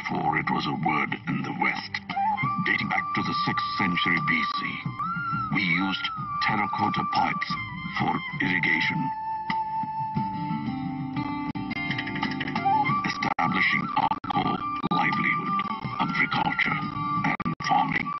before it was a word in the West. Dating back to the 6th century BC, we used terracotta pipes for irrigation, establishing our core livelihood, agriculture and farming.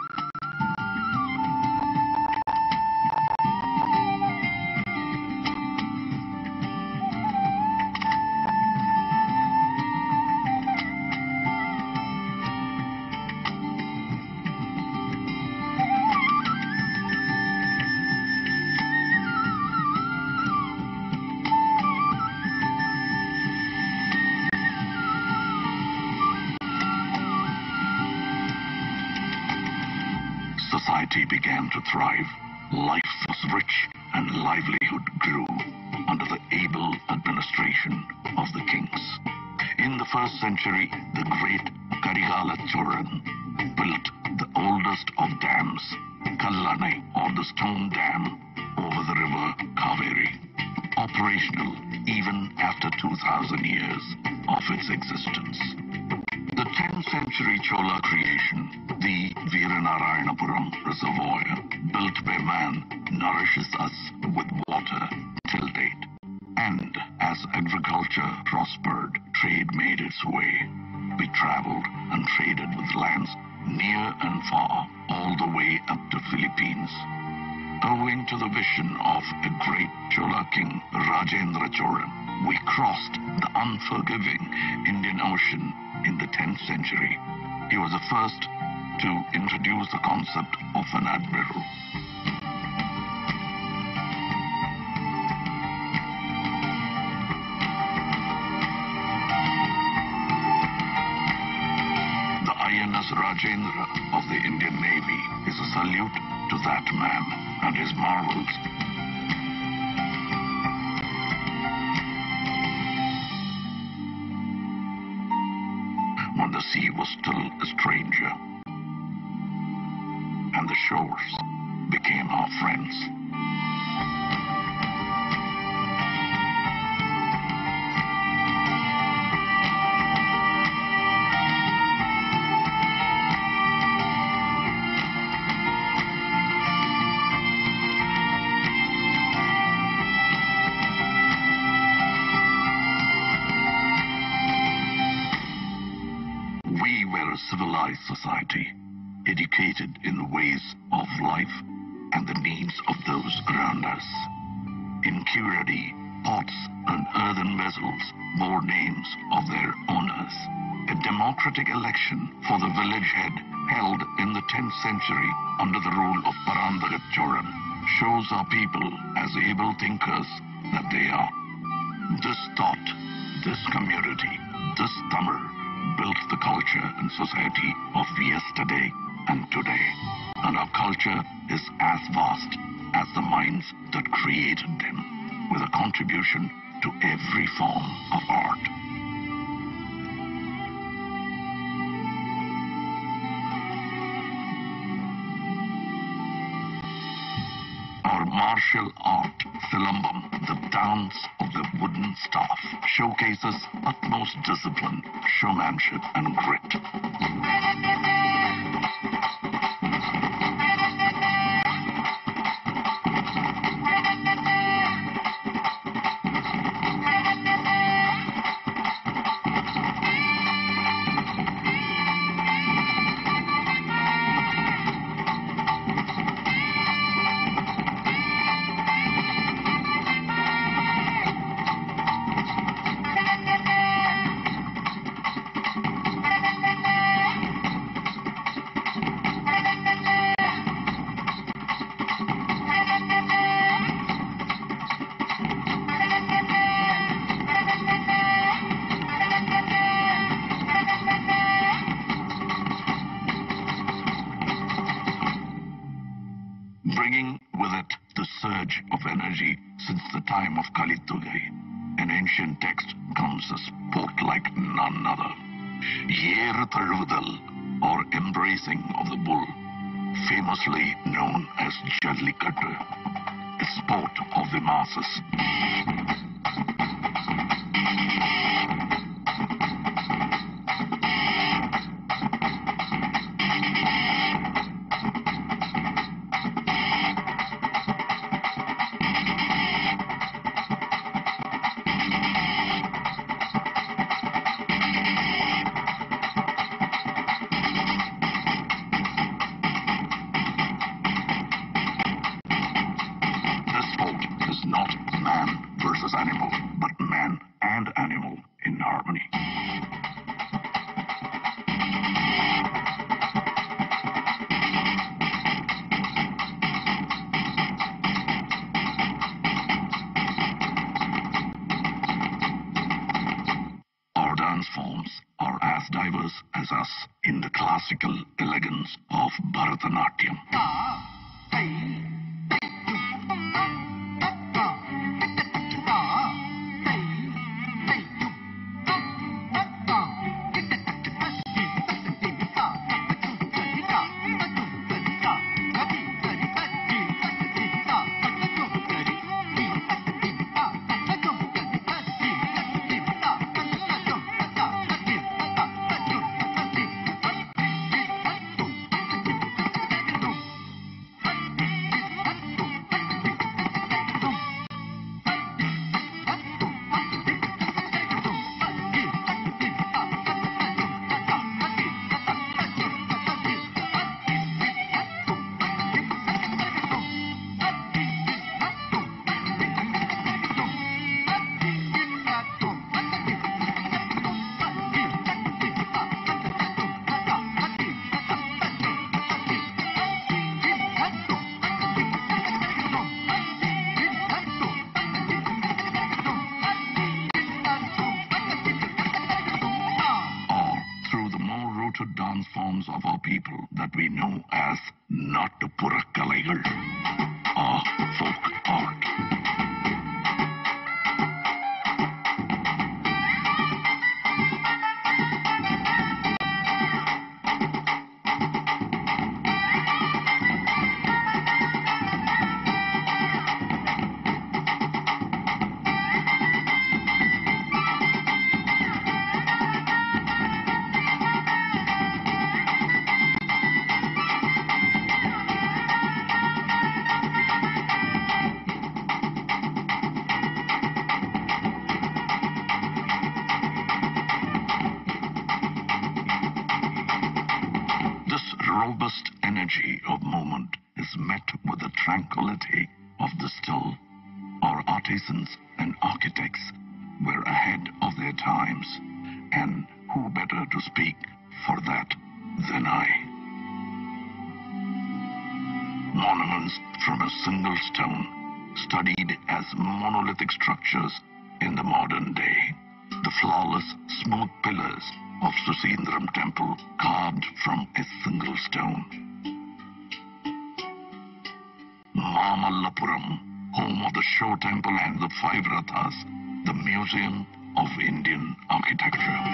Society began to thrive. Life was rich and livelihood grew under the able administration of the kings. In the 1st century, the great Karigala Choran built the oldest of dams, Kallanai, or the stone dam, over the river Kaveri, operational even after 2,000 years of its existence. The 10th century Chola creation, the Veeranarayanapuram Reservoir, built by man, nourishes us with water till date. And as agriculture prospered, trade made its way. We traveled and traded with lands near and far, all the way up to Philippines. Owing to the vision of a great Chola king, Rajendra Cholan, we crossed the unforgiving Indian Ocean in the 10th century. He was the first to introduce the concept of an admiral. The INS Rajendra of the Indian Navy is a salute to that man and his marvels. When the sea was still a stranger and the shores became our friends. We were a civilized society, educated in the ways of life and the needs of those around us. In curedy, pots and earthen vessels bore names of their owners. A democratic election for the village head held in the 10th century under the rule of Parandagat Cholan shows our people as able thinkers that they are. This thought, this community, this Tamil built the culture and society of yesterday and today. And our culture is as vast as the minds that created them, with a contribution to every form of art. Our martial art, Silambam, the dance of the wooden staff, showcases utmost discipline, showmanship, and grit. Bringing with it the surge of energy since the time of Kalitugai. An ancient text comes a sport like none other. Yeru Thaluvudal, or embracing of the bull, famously known as Jallikattu, a sport of the masses. members as us in the classical elegance of Bharatanatyam. Dance forms of our people that we know as Nattupurakkalaikal or folk art. Robust energy of movement is met with the tranquility of the still. Our artisans and architects were ahead of their times, and who better to speak for that than I? Monuments from a single stone, studied as monolithic structures in the modern day. The flawless, smooth pillars of Susindram temple carved from a single stone. Mamallapuram, home of the Show Temple and the Five Rathas, the Museum of Indian Architecture.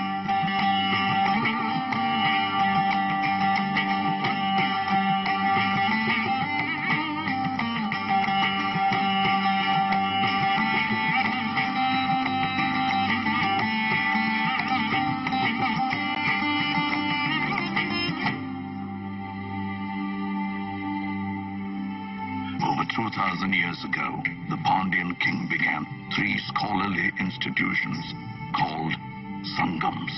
Over 2,000 years ago, the Pandyan king began 3 scholarly institutions called Sangams.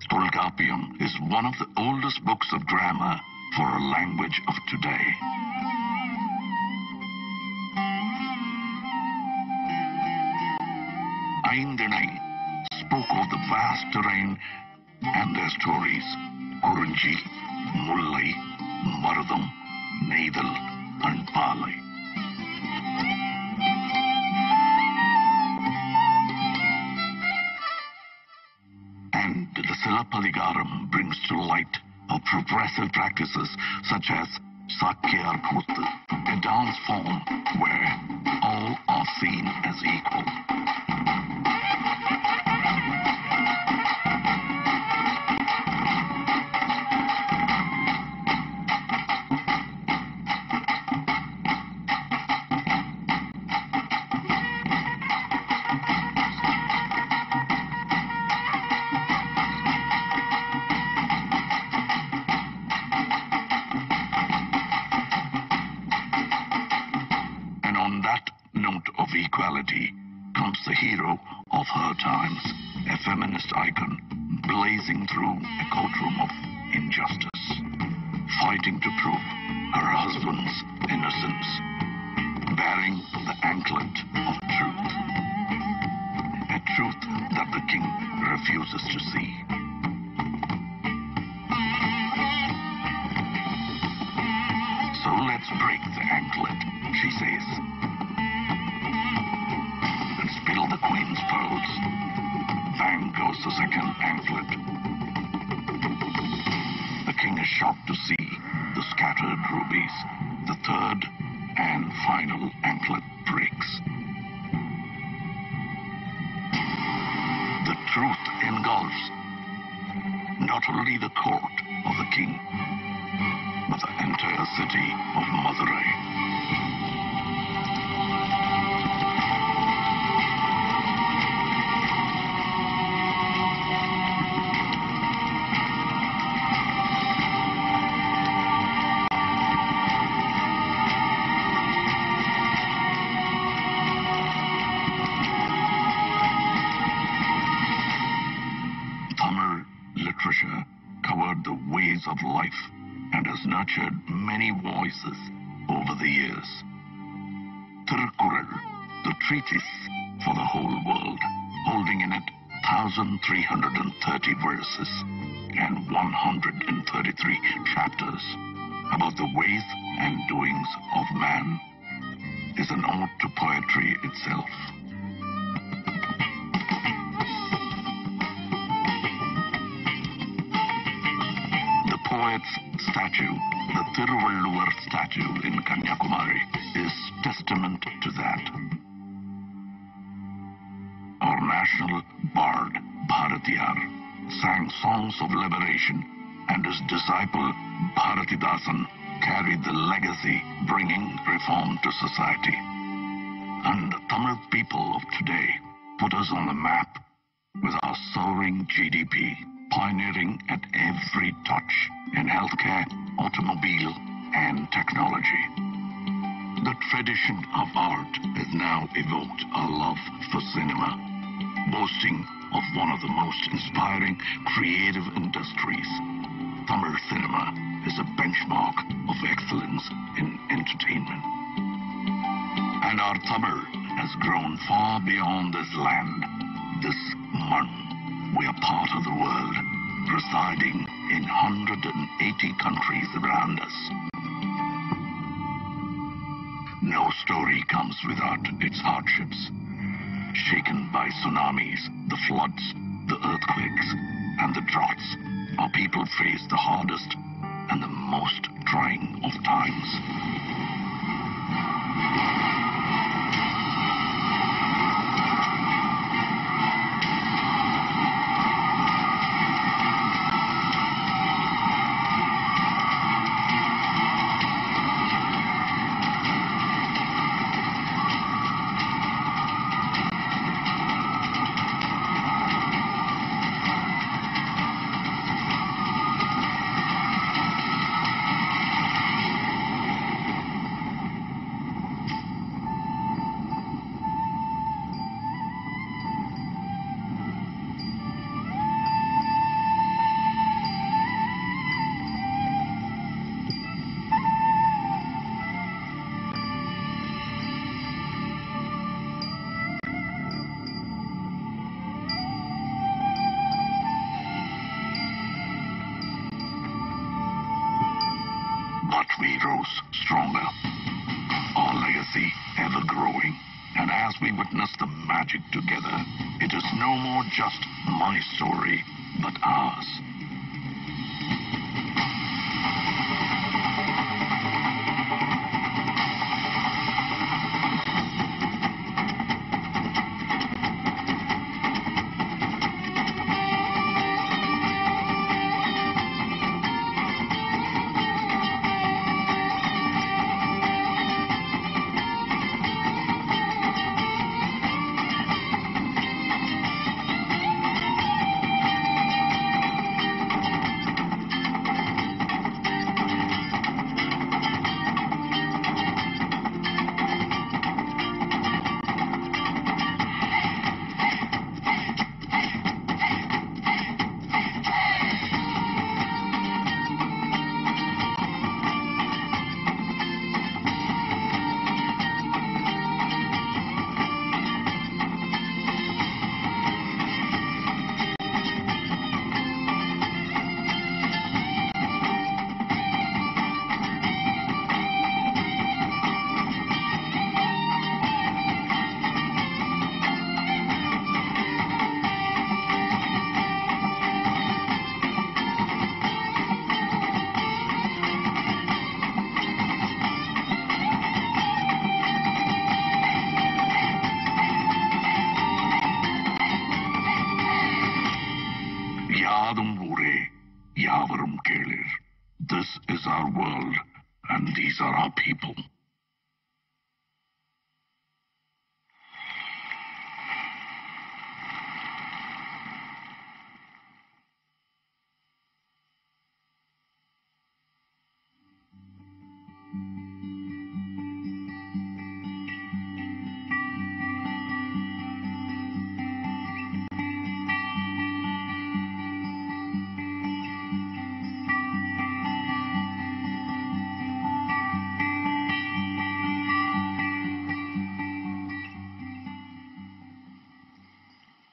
Tolkappiyam is one of the oldest books of grammar for a language of today. Aindinai spoke of the vast terrain and their stories. Kurunji, Mullai, Marudam, Neidal, and Palai. And the Silappadigaram brings to light of progressive practices such as Sakyar Kuttu, a dance form where all are seen as equal. Equality comes the hero of her times, a feminist icon blazing through a courtroom of injustice, fighting to prove her husband's innocence, bearing the anklet of truth, a truth that the king refuses to see. So let Let's break the anklet, she says, and spill the queen's pearls. Bang goes the second anklet. The king is shocked to see the scattered rubies. The third and final anklet breaks. The truth engulfs not only the court of the king, but the entire city of Madurai. Covered the ways of life and has nurtured many voices over the years. Tirupati, the treatise for the whole world, holding in it 1,330 verses and 133 chapters about the ways and doings of man, is an ode to poetry itself. Poet's statue, the Thiruvalluvar statue in Kanyakumari, is testament to that. Our national bard, Bharatiyar, sang songs of liberation, and his disciple, Bharatidasan, carried the legacy, bringing reform to society. And the Tamil people of today put us on the map with our soaring GDP, pioneering at every touch in healthcare, automobile, and technology. The tradition of art has now evoked a love for cinema, boasting of one of the most inspiring creative industries. Tamil cinema is a benchmark of excellence in entertainment. And our Tamil has grown far beyond this land, this man. We are part of the world, residing in 180 countries around us. No story comes without its hardships. Shaken by tsunamis, the floods, the earthquakes, and the droughts, our people face the hardest and the most trying of times. But we rose stronger, our legacy ever growing. And as we witness the magic together, it is no more just my story, but ours. our world, and these are our people.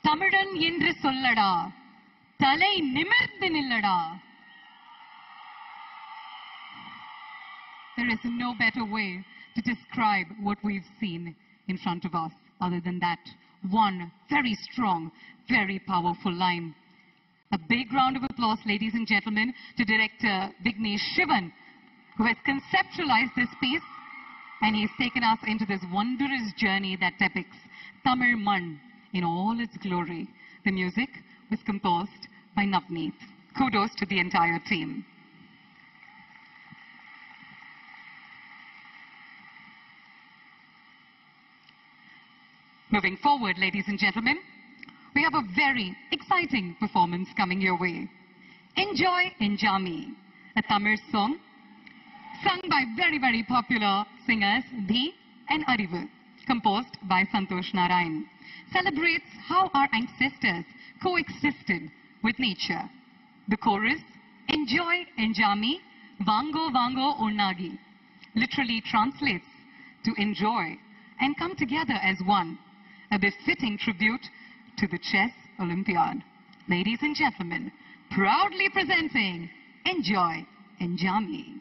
தமிழன் என்று சொல்லடா, தலை நிமிர்ந்து நில்லடா. There is no better way to describe what we've seen in front of us other than that one very strong, very powerful line. A big round of applause, ladies and gentlemen, to director Vignesh Shivan, who has conceptualized this piece, and he's taken us into this wondrous journey that depicts Tamil Mann in all its glory. The music was composed by Navneet. Kudos to the entire team. Moving forward, ladies and gentlemen, we have a very exciting performance coming your way. Enjoy Enjami, a Tamil song sung by very, very popular singers Dhi and Arivu, composed by Santosh Narayan, celebrates how our ancestors coexisted with nature. The chorus, Enjoy Enjami, Vango Vango Onnagi, literally translates to enjoy and come together as one, a befitting tribute to the Chess Olympiad. Ladies and gentlemen, proudly presenting Enjoy Enjami.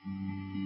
Enjami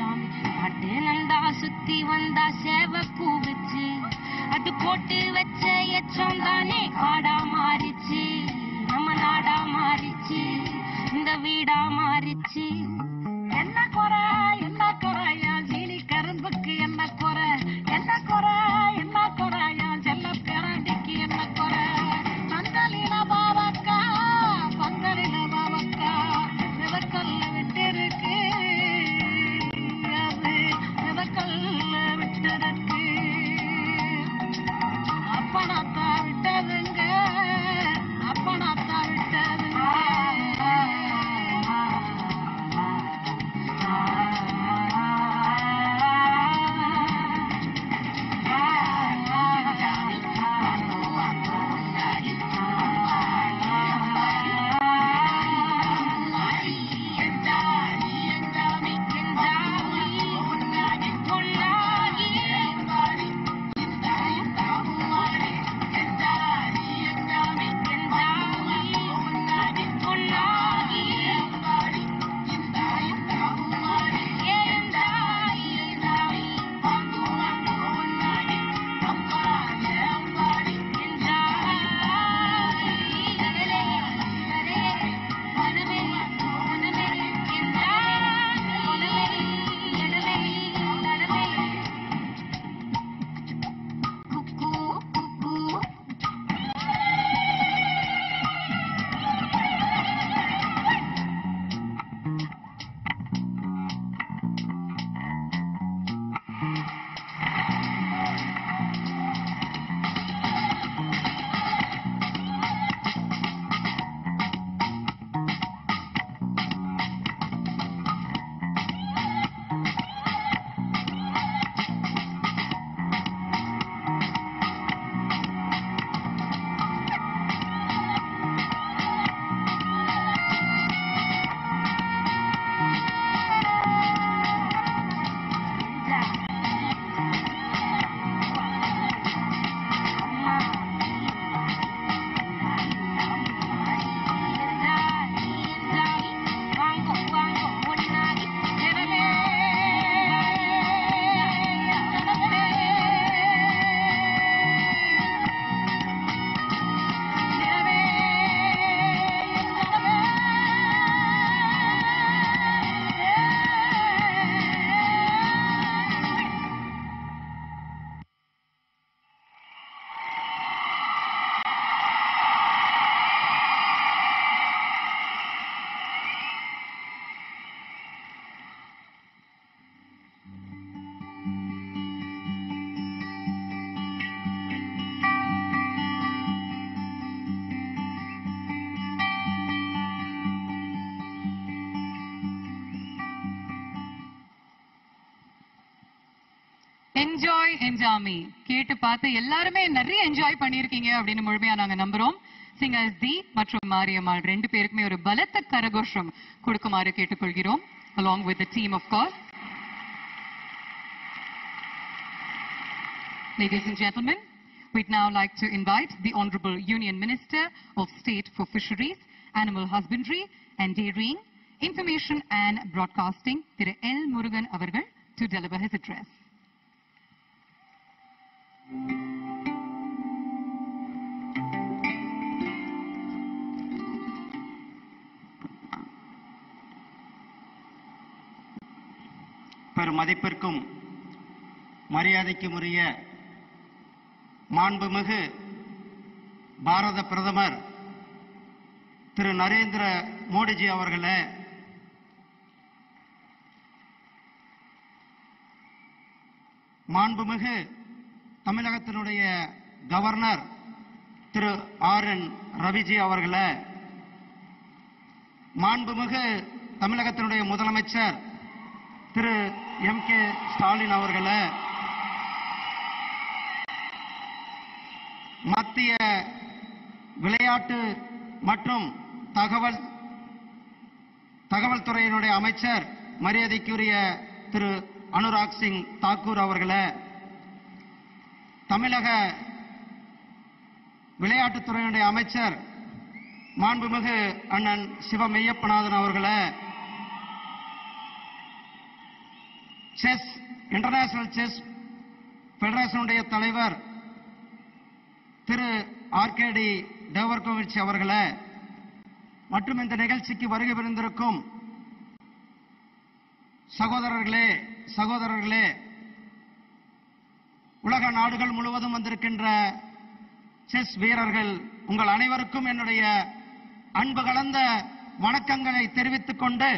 சாமி பாட்டு நந்தா சுத்தி வந்தா சேவ கூவிச்சு அது போட்டு வச்ச எச்சம் தானே காடா மாறிச்சு நம்ம நாடா மாறிச்சு இந்த வீடா மாறிச்சு என்ன குறை என் சீனி கரும்புக்கு என்ன குறை என்ன குறை என் செல்ல பேராண்டிக்கு என்ன குறை பந்தலில பாவக்கா விவக்கல்ல விட்டிருக்கு அது விவக்கல்ல விட்டிருக்கு அப்பனாத்தா விட்டதுங்க அப்பனாத்தா விட்டதுங்க என்ஜாய் என்ஜாமி கேட்டு பார்த்து எல்லாருமே நிறைய என்ஜாய் பண்ணிருக்கீங்க அப்படின்னு முழுமையா நாங்க நம்புறோம். சிங்கர்ஸ் தி மற்றும் மாரியம்மாள் ரெண்டு பேருக்குமே ஒரு பலத்த கரகோஷம் கொடுக்குமாறு கேட்டுக்கொள்கிறோம். along with the team of course. Ladies and gentlemen, we'd now like to invite the Honorable Union Minister of State for Fisheries, Animal Husbandry and Dairying, Information and Broadcasting, Thiru L. Murugan avargal to deliver his address. பெருமதிப்பிற்கும் மரியாதைக்கும் உரிய மாண்புமிகு பாரத பிரதமர் திரு நரேந்திர மோடிஜி அவர்களே, மாண்புமிகு தமிழகத்தினுடைய governor திரு R. N.. Raviji அவர்களே, மாண்புமிகு தமிழகத்தினுடைய முதலமைச்சர் திரு எம்.கே. ஸ்டாலின் அவர்களே, மத்திய விளையாட்டு மற்றும் தகவல் துறையினுடைய அமைச்சர் மரியாதைக்குரிய திரு அனுராக் சிங் தாக்கூர் அவர்களே, தமிழக விளையாட்டுத்துறையினுடைய அமைச்சர் மாண்புமிகு அண்ணன் சிவ மெய்யப்பநாதன் அவர்களே, செஸ் இன்டர்நேஷனல் செஸ் ஃபெடரேஷனுடைய தலைவர் திரு ஆர்கேடி டேவர்கோவிச் அவர்களே மற்றும் இந்த நிகழ்ச்சிக்கு வருகை புரிந்திருக்கும் சகோதரர்களே உலக நாடுகள் முழுவதும் வந்திருக்கின்ற செஸ் வீரர்கள் உங்கள் அனைவருக்கும் என்னுடைய அன்பு கலந்த வணக்கங்களை தெரிவித்துக் கொண்டு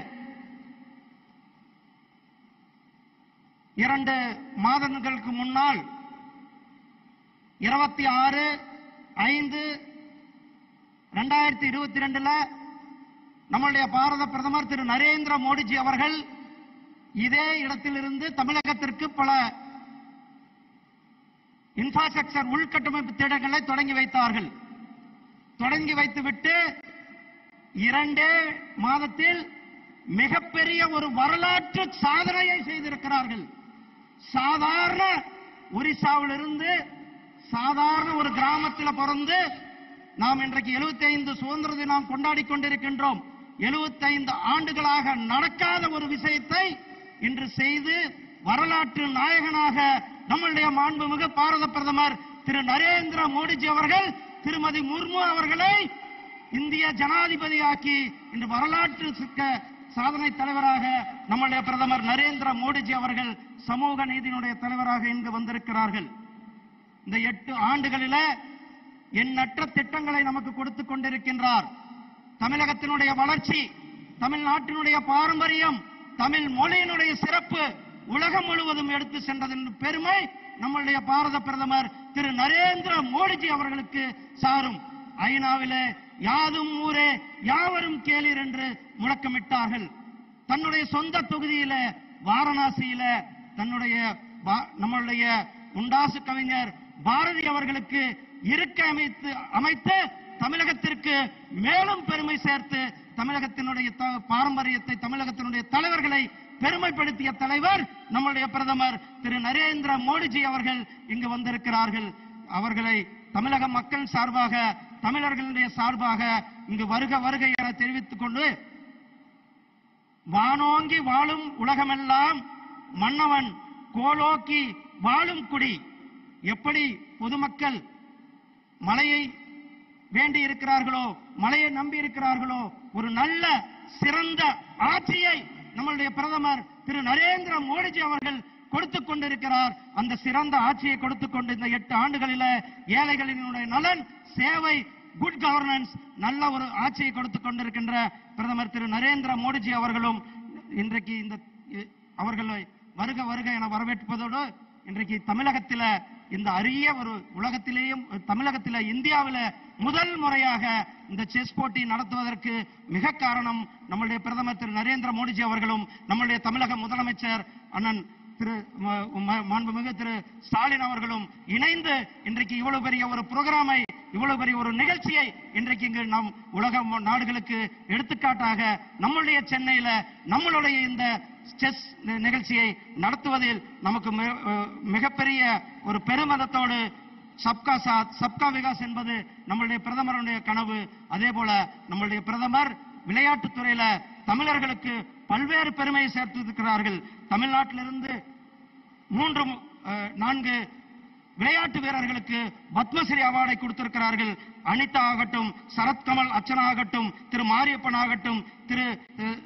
2 மாதங்களுக்கு முன்னால் 26/5/2022 நம்முடைய பாரத பிரதமர் திரு நரேந்திர மோடிஜி அவர்கள் இதே இடத்திலிருந்து தமிழகத்திற்கு பல இன்ஃப்ராஸ்ட்ரக்சர் உள்கட்டமைப்பு திட்டங்களை தொடங்கி வைத்தார்கள். தொடங்கி வைத்துவிட்டு 2 மாதத்தில் மிகப்பெரிய ஒரு வரலாற்று சாதனையை செய்திருக்கிறார்கள். சாதாரண ஒரிசாவிலிருந்து சாதாரண ஒரு கிராமத்தில் பிறந்து நாம் இன்றைக்கு 75 சுதந்திர தினம் கொண்டாடி கொண்டிருக்கின்றோம். 75 ஆண்டுகளாக நடக்காத ஒரு விஷயத்தை இன்று செய்து வரலாற்று நாயகனாக நம்முடைய மாண்புமிகு பாரத பிரதமர் திரு நரேந்திர மோடிஜி அவர்கள் திருமதி முர்மு அவர்களை இந்திய ஜனாதிபதியாக்கி இன்று வரலாற்று சாதனை தலைவராக நம்முடைய பிரதமர் நரேந்திர மோடிஜி அவர்கள் சமூக நீதியினுடைய தலைவராக இங்கு வந்திருக்கிறார்கள். இந்த 8 ஆண்டுகளில எண்ணற்ற திட்டங்களை நமக்கு கொடுத்துக் கொண்டிருக்கின்றார். தமிழகத்தினுடைய வளர்ச்சி, தமிழ்நாட்டினுடைய பாரம்பரியம், தமிழ் மொழியினுடைய சிறப்பு உலகம் முழுவதும் எடுத்து சென்றதன் பெருமை நம்முடைய பாரத பிரதமர் திரு நரேந்திர மோடிஜி அவர்களுக்கு சாரும். ஐநாவிலே யாதும் ஊரே யாவரும் கேளீர் என்று முழக்கமிட்டார்கள். தன்னுடைய சொந்த தொகுதியில வாரணாசியில நம்முடைய உண்டாசு கவிஞர் பாரதி அவர்களுக்கு இருக்கை அமைத்து தமிழகத்திற்கு மேலும் பெருமை சேர்த்து தமிழகத்தினுடைய பாரம்பரியத்தை, தமிழகத்தினுடைய தலைவர்களை பெருமைப்படுத்திய தலைவர் நம்முடைய பிரதமர் திரு நரேந்திர மோடிஜி அவர்கள் இங்கு வந்திருக்கிறார்கள். அவர்களை தமிழக மக்கள் சார்பாக, தமிழர்களுடைய சார்பாக இங்கு வருக வருக என தெரிவித்துக் கொண்டு, வானோங்கி வாழும் உலகமெல்லாம் மன்னவன் கோலோக்கி வாழும் குடி. எப்படி பொதுமக்கள் மழையை வேண்டி இருக்கிறார்களோ, மழையை நம்பி இருக்கிறார்களோ, ஒரு நல்ல சிறந்த ஆட்சியை நம்முடைய பிரதமர் திரு நரேந்திர மோடிஜி அவர்கள் கொடுத்துக் கொண்டிருக்கிறார். அந்த சிறந்த ஆட்சியை கொடுத்துக் கொண்டு இந்த 8 ஆண்டுகளில் ஏழைகளினுடைய நலன், சேவை, குட் கவர்னன்ஸ், நல்ல ஒரு ஆட்சியை கொடுத்துக் கொண்டிருக்கின்ற பிரதமர் திரு நரேந்திர மோடிஜி அவர்களும் இன்றைக்கு அவர்களை வருக வருக என வரவேற்பதோடு, இன்றைக்கு தமிழகத்தில் இந்த அரிய ஒரு உலகத்திலேயும் தமிழகத்தில் இந்தியாவில் முதல் முறையாக இந்த செஸ் போட்டி நடத்துவதற்கு மிக காரணம் நம்முடைய பிரதமர் திரு நரேந்திர மோடிஜி அவர்களும் நம்முடைய தமிழக முதலமைச்சர் அண்ணன் திரு மாண்புமிகு திரு ஸ்டாலின் அவர்களும் இணைந்து இன்றைக்கு இவ்வளவு பெரிய ஒரு புரோகிராமை, இவ்வளவு பெரிய ஒரு நிகழ்ச்சியை இன்றைக்கு இங்கு நம் உலக நாடுகளுக்கு எடுத்துக்காட்டாக நம்முடைய சென்னையில நம்மளுடைய இந்த செஸ் நிகழ்ச்சியை நடத்துவதில் நமக்கு மிகப்பெரிய ஒரு பெருமிதத்தோடு சப்கா சாத் சப்கா விகாஸ் என்பது நம்முடைய பிரதமருடைய கனவு. அதே போல நம்முடைய பிரதமர் விளையாட்டுத் துறையில தமிழர்களுக்கு பல்வேறு பெருமையை சேர்த்திருக்கிறார்கள். தமிழ்நாட்டிலிருந்து 3-4 விளையாட்டு வீரர்களுக்கு பத்மஸ்ரீ அவார்டை கொடுத்திருக்கிறார்கள். அனிதா ஆகட்டும், சரத்கமல் அர்ச்சனா ஆகட்டும், திரு மாரியப்பன் ஆகட்டும், திரு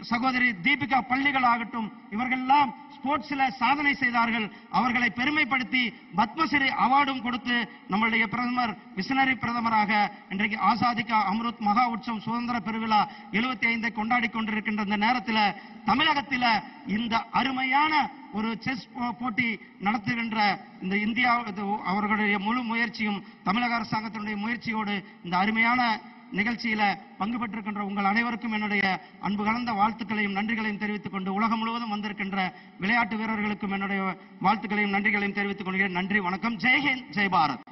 சகோதரி தீபிகா பள்ளிகள் ஆகட்டும், இவர்கள் எல்லாம் ஸ்போர்ட்ஸ்ல சாதனை செய்தார்கள். அவர்களை பெருமைப்படுத்தி பத்மஸ்ரீ அவார்டும் கொடுத்து நம்முடைய பிரதமர் விசனரி பிரதமராக இன்றைக்கு ஆசாதிகா அம்ருத் மகா உற்சவம் சுதந்திர பெருவிழா 75 கொண்டாடி கொண்டிருக்கின்ற இந்த நேரத்தில் தமிழகத்தில் இந்த அருமையான ஒரு செஸ் போட்டி நடத்துகின்ற இந்த இந்தியா அவர்களுடைய முழு முயற்சியும் தமிழக அரசாங்கத்தினுடைய முயற்சியோடு இந்த அருமையான நிகழ்ச்சியில பங்கு பெற்றிருக்கின்ற உங்கள் அனைவருக்கும் என்னுடைய அன்பு கலந்த வாழ்த்துக்களையும் நன்றிகளையும் தெரிவித்துக் கொண்டு, உலகம் முழுவதும் வந்திருக்கின்ற விளையாட்டு வீரர்களுக்கும் என்னுடைய வாழ்த்துக்களையும் நன்றிகளையும் தெரிவித்துக் கொள்கிறேன். நன்றி, வணக்கம். Jai Hind, Jai Bharat.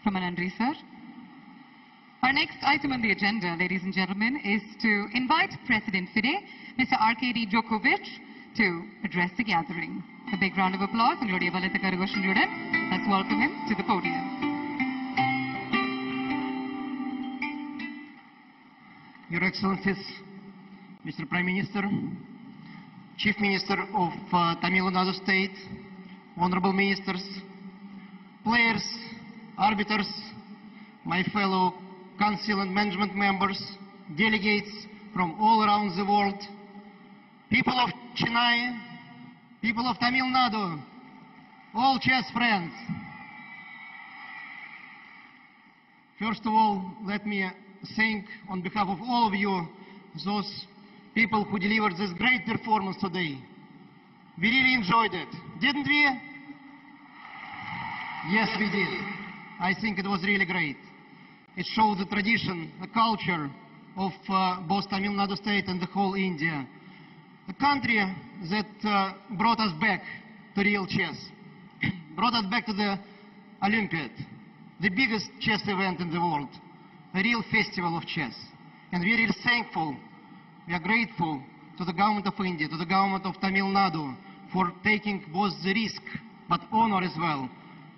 From Nandri, sir. Our next item on the agenda, ladies and gentlemen, is to invite President FIDE, Mr. Arkady Djokovic, to address the gathering. A big round of applause. Let's welcome him to the podium. Your Excellencies, Mr. Prime Minister, Chief Minister of Tamil Nadu State, Honorable Ministers, players, arbiters, my fellow Council and Management members, delegates from all around the world, people of Chennai, people of Tamil Nadu, all chess friends. First of all, let me thank on behalf of all of you those people who delivered this great performance today. We really enjoyed it, didn't we? Yes, we did. I think it was really great. It showed the tradition, the culture of both Tamil Nadu State and the whole India. The country that brought us back to real chess, brought us back to the Olympiad, the biggest chess event in the world, a real festival of chess. And we are really thankful, we are grateful to the government of India, to the government of Tamil Nadu for taking both the risk but honor as well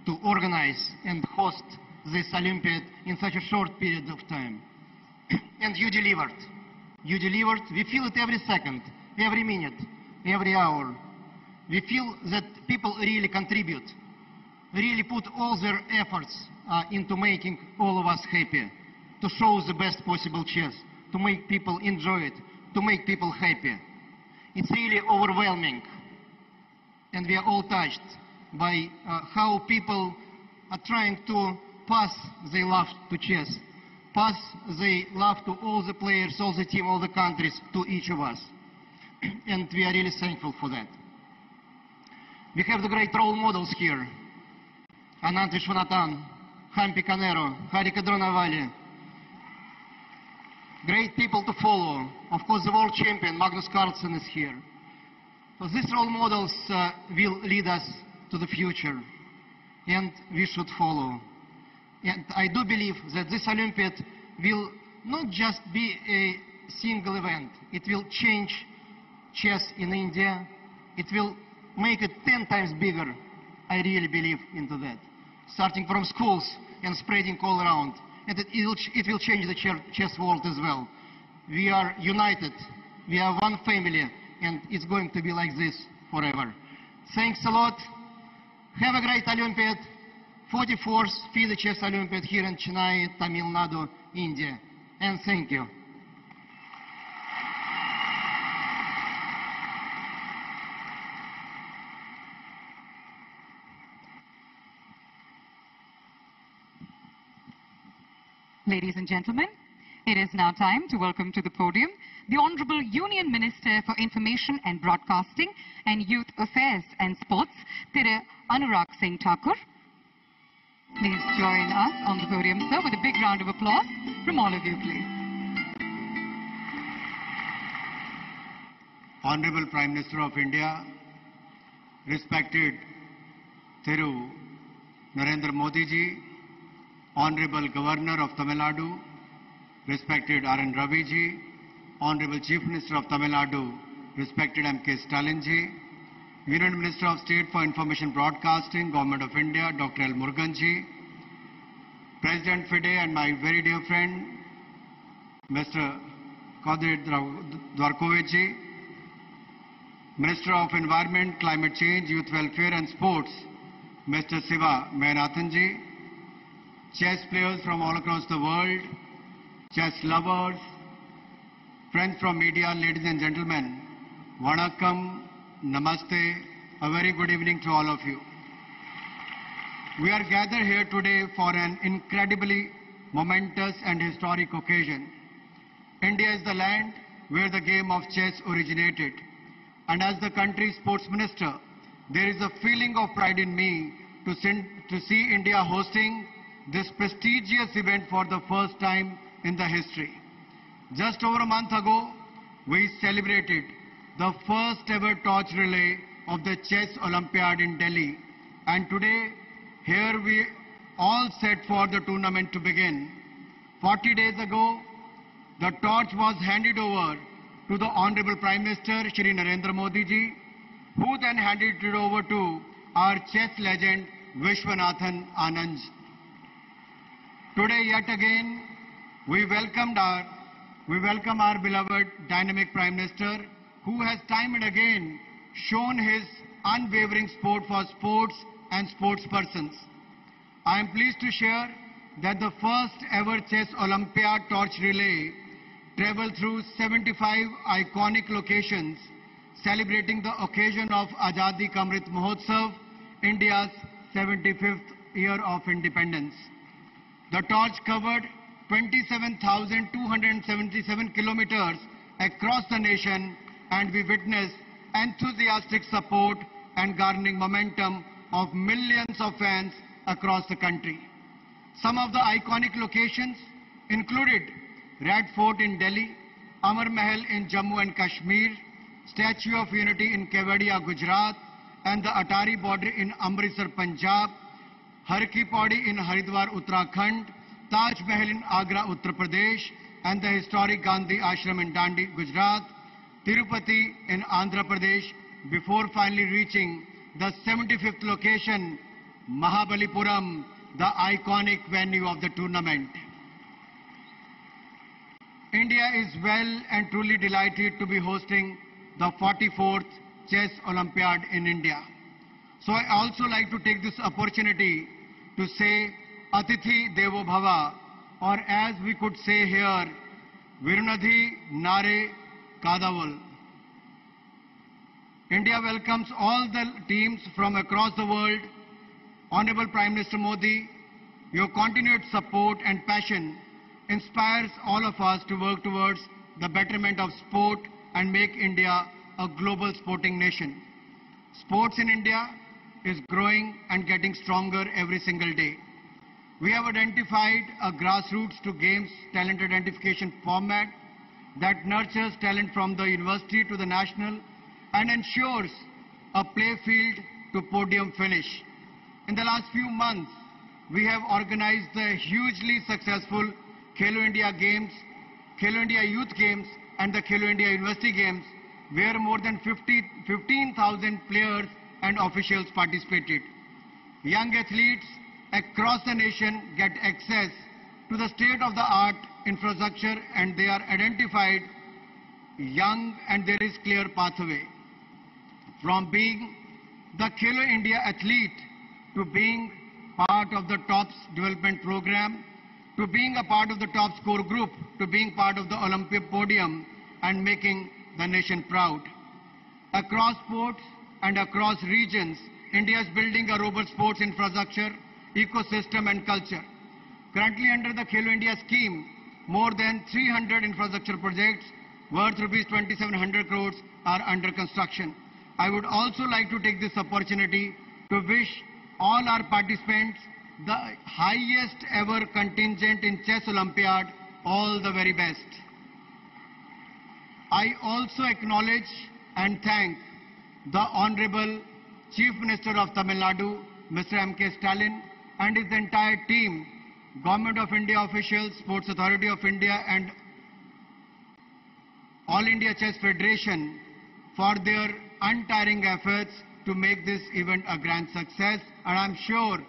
to organize and host this Olympiad in such a short period of time. And you delivered. You delivered. We feel it every second, every minute, every hour. We feel that people really contribute, really put all their efforts into making all of us happy, to show the best possible chess, to make people enjoy it, to make people happy. It's really overwhelming. And we are all touched by how people are trying to pass their love to chess, pass their love to all the players, all the team, all the countries, to each of us. And we are really thankful for that. We have the great role models here. Anand Vishwanathan, Hampi Canero, Hari Kadronavali. Great people to follow. Of course, the world champion, Magnus Carlsen, is here. So these role models will lead us to the future, and we should follow. And I do believe that this Olympiad will not just be a single event. It will change chess in India. It will make it 10 times bigger. I really believe into that. Starting from schools and spreading all around. And it will change the chess world as well. We are united. We are one family. And it's going to be like this forever. Thanks a lot. Have a great Olympiad. 44th FIDE Chess Olympiad here in Chennai, Tamil Nadu, India. And thank you. Ladies and gentlemen, it is now time to welcome to the podium the Honorable Union Minister for Information and Broadcasting and Youth Affairs and Sports, Thiru Anurag Singh Thakur. Please join us on the podium, sir, with a big round of applause from all of you, please. Honorable Prime Minister of India, respected Thiru Narendra Modi ji, Honorable Governor of Tamil Nadu, respected R.N. Ravi ji, Honorable Chief Minister of Tamil Nadu, respected M.K. Stalin ji, Union Minister of State for Information Broadcasting, Government of India, Dr. L. Murugan ji, President FIDE and my very dear friend, Mr. Kadir Dwarkovich ji, Minister of Environment, Climate Change, Youth Welfare and Sports, Mr. Siva Mainathan ji, chess players from all across the world, chess lovers, friends from media, ladies and gentlemen, Vanakkam, Namaste, a very good evening to all of you. We are gathered here today for an incredibly momentous and historic occasion. India is the land where the game of chess originated. And as the country's sports minister, there is a feeling of pride in me to see India hosting this prestigious event for the first time in the history. Just over a month ago, we celebrated the first ever torch relay of the Chess Olympiad in Delhi. And today, here we all set for the tournament to begin. 40 days ago, the torch was handed over to the Honorable Prime Minister, Shri Narendra Modi ji, who then handed it over to our chess legend, Vishwanathan Anand. Today, yet again, we welcomed our we welcome our beloved dynamic Prime Minister, who has time and again shown his unwavering support for sports and sportspersons. I am pleased to share that the first ever chess Olympiad torch relay traveled through 75 iconic locations, celebrating the occasion of Azadi Ka Amrit Mahotsav, India's 75th year of independence. The torch covered 27,277 kilometers across the nation, and we witnessed enthusiastic support and garnering momentum of millions of fans across the country. Some of the iconic locations included Red Fort in Delhi, Amar Mahal in Jammu and Kashmir, Statue of Unity in Kevadia, Gujarat, and the Atari border in Amritsar, Punjab, Har Ki Pauri in Haridwar, Uttarakhand, Taj Mahal in Agra, Uttar Pradesh, and the historic Gandhi Ashram in Dandi, Gujarat, Tirupati in Andhra Pradesh, before finally reaching the 75th location, Mahabalipuram, the iconic venue of the tournament. India is well and truly delighted to be hosting the 44th Chess Olympiad in India. So I also like to take this opportunity to say Atithi Devo Bhava, or as we could say here, Virunadhi Nare Kadaval. India welcomes all the teams from across the world. Honorable Prime Minister Modi, your continued support and passion inspires all of us to work towards the betterment of sport and make India a global sporting nation. Sports in India is growing and getting stronger every single day. We have identified a grassroots to games talent identification format that nurtures talent from the university to the national and ensures a play field to podium finish. In the last few months, we have organized the hugely successful Khelo India Games, Khelo India Youth Games, and the Khelo India University Games, where more than 15,000 players and officials participated. Young athletes across the nation get access to the state-of-the-art infrastructure, and they are identified young, and there is clear pathway. From being the Khelo India athlete to being part of the TOPS development program, to being a part of the TOPS core group, to being part of the Olympic podium and making the nation proud. Across sports and across regions, India is building a robust sports infrastructure, ecosystem and culture. Currently under the Khelo India scheme, more than 300 infrastructure projects worth rupees 2,700 crores are under construction. I would also like to take this opportunity to wish all our participants, the highest ever contingent in Chess Olympiad, all the very best. I also acknowledge and thank the Honorable Chief Minister of Tamil Nadu, Mr. M.K. Stalin, and his entire team, Government of India officials, Sports Authority of India, and All India Chess Federation for their untiring efforts to make this event a grand success, and I'm sure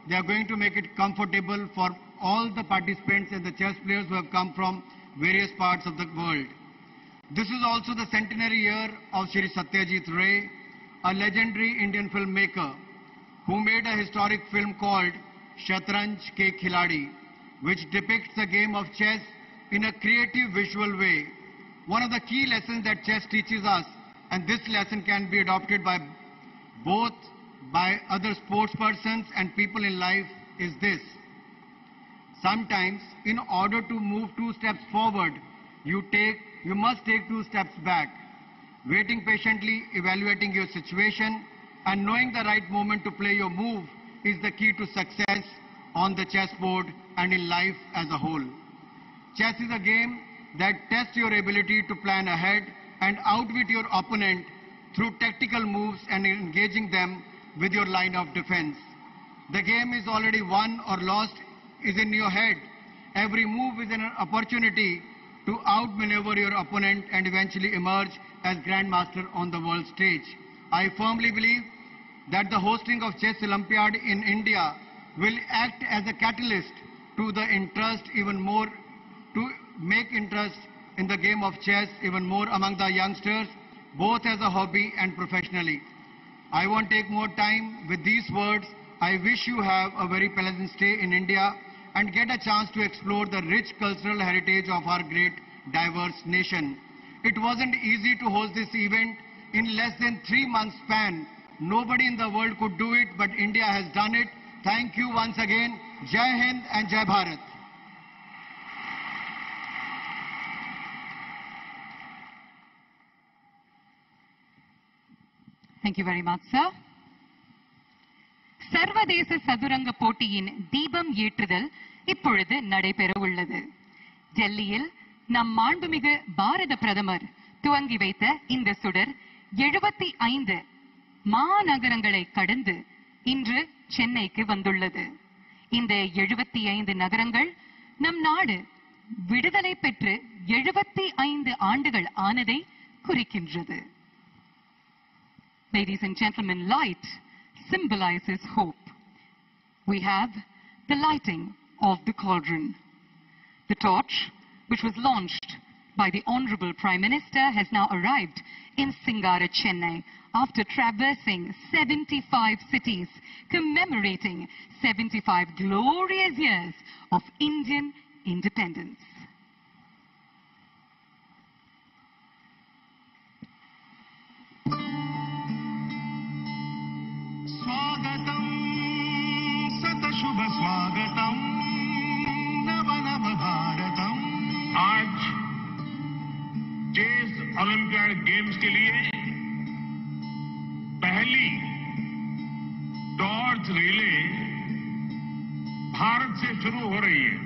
they are going to make it comfortable for all the participants and the chess players who have come from various parts of the world. This is also the centenary year of Shri Satyajit Ray, a legendary Indian filmmaker who made a historic film called Shatranj Ke Khiladi, which depicts the game of chess in a creative visual way. One of the key lessons that chess teaches us, and this lesson can be adopted by both by other sports persons and people in life, is this. Sometimes, in order to move 2 steps forward, you must take 2 steps back. Waiting patiently, evaluating your situation, and knowing the right moment to play your move is the key to success on the chessboard and in life as a whole. Chess is a game that tests your ability to plan ahead and outwit your opponent through tactical moves and engaging them with your line of defense. The game is already won or lost is in your head. Every move is an opportunity to outmaneuver your opponent and eventually emerge as grandmaster on the world stage. I firmly believe that the hosting of Chess Olympiad in India will act as a catalyst to the interest even more, to make interest in the game of chess, even more among the youngsters, both as a hobby and professionally. I won't take more time. With these words, I wish you have a very pleasant stay in India and get a chance to explore the rich cultural heritage of our great, diverse nation. It wasn't easy to host this event in less than 3 months span. Nobody in the world could do it, but India has done it. Thank you once again. Jai Hind and Jai Bharat. Thank you very much, sir. சர்வதேச சதுரங்க போட்டியின் தீபம் ஏற்றுதல் இப்பொழுது நடைபெற உள்ளது. டெல்லியில் நம் மாண்புமிகு பாரத பிரதமர் துவங்கி வைத்த இந்த சுடர் 75 மாநகரங்களை கடந்து இன்று சென்னைக்கு வந்துள்ளது. இந்த 75 நகரங்கள் நம் நாடு விடுதலை பெற்று 75 ஆண்டுகள் ஆனதை குறிக்கின்றது. Ladies and gentlemen, light symbolizes hope. We have the lighting of the cauldron. The torch, which was launched by the Honorable Prime Minister, has now arrived in Singara, Chennai, after traversing 75 cities, commemorating 75 glorious years of Indian independence. स्वागतम सतशुभ स्वागतम नव नव भारतम। आज chess olympiad games के लिए पहली torch relay Bharat से शुरू हो रही है।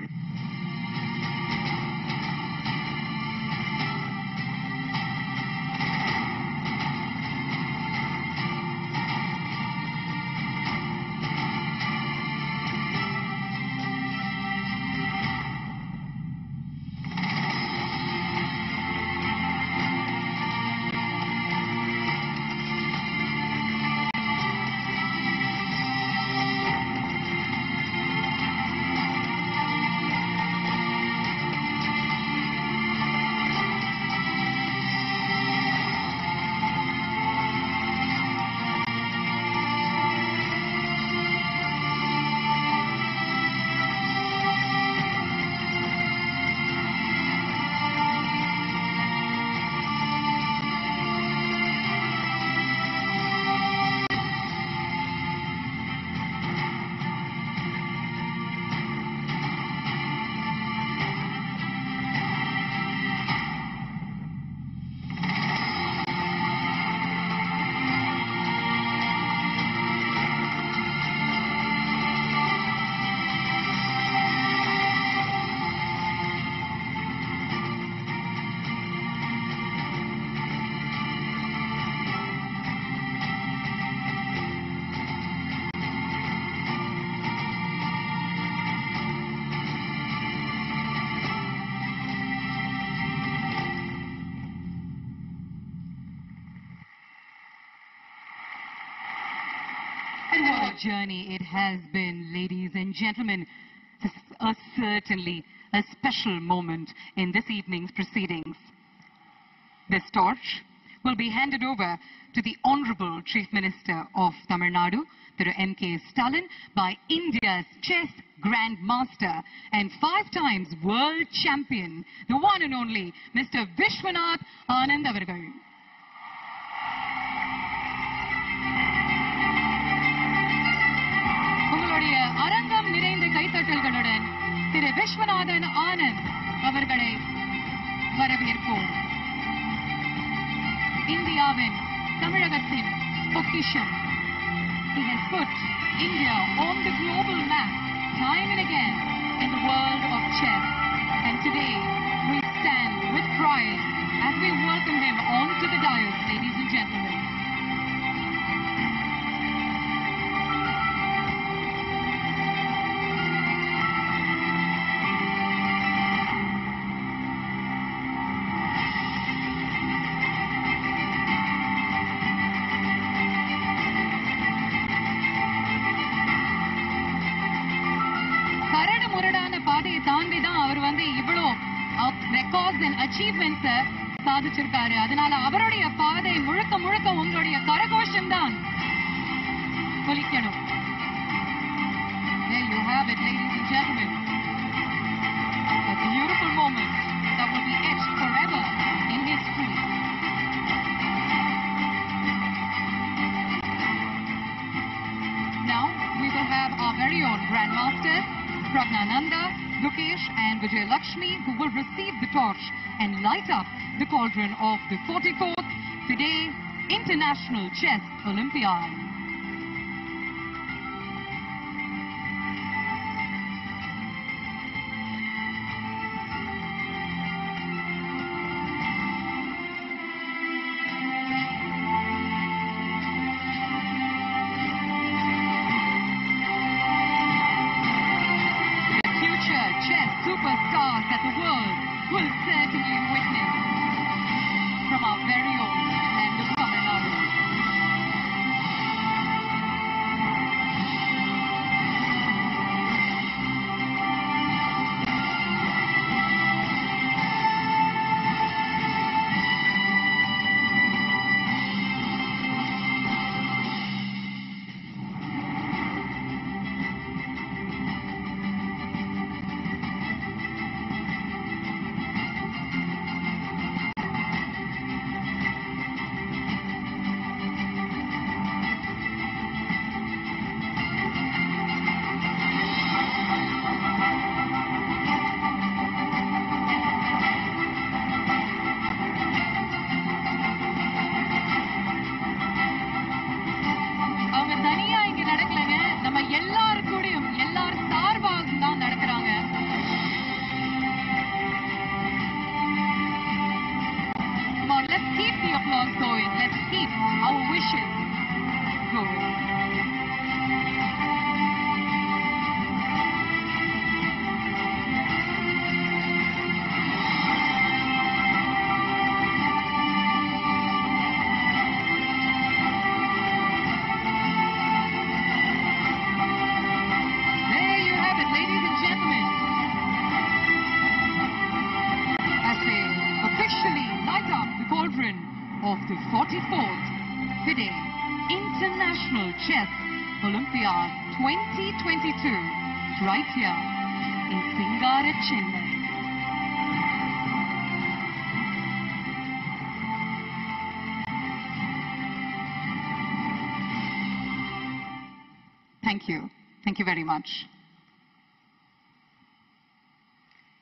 What a journey it has been, ladies and gentlemen. This is certainly a special moment in this evening's proceedings. This torch will be handed over to the Honorable Chief Minister of Tamil Nadu, Thiru M.K. Stalin, by India's chess Grand Master and 5 times world champion, the one and only Mr. Vishwanath Anand avargal. உங்களுடைய அரங்கம் நிறைந்த கைத்தட்டல்களுடன் திரு விஸ்வநாதன் ஆனந்த் அவர்களை வரவேற்போம். இந்தியாவின் தமிழகத்தின் பொக்கிஷம். He has put India on the global map time and again in the world of chess. And today we stand with pride as we welcome him onto the dais, ladies and gentlemen. records and achievements சாதிச்சிருக்காரு. அதனால அவருடைய பாதை முழுக்க முழுக்க உங்களுடைய கரகோஷம் தான் ஒலிக்கணும். There you have it, ladies and gentlemen. A beautiful moment that will be etched forever in history. Now we will have our very own Grandmasters, Pragnananda, Dukesh and Vijayalakshmi, who will receive the torch and light up the cauldron of the 44th today International Chess Olympiad. Superstars that the world will certainly witness from our very own land of Tamil Nadu. Of the 44th today International Chess Olympiad 2022 right here in Singara, Chennai. Thank you very much.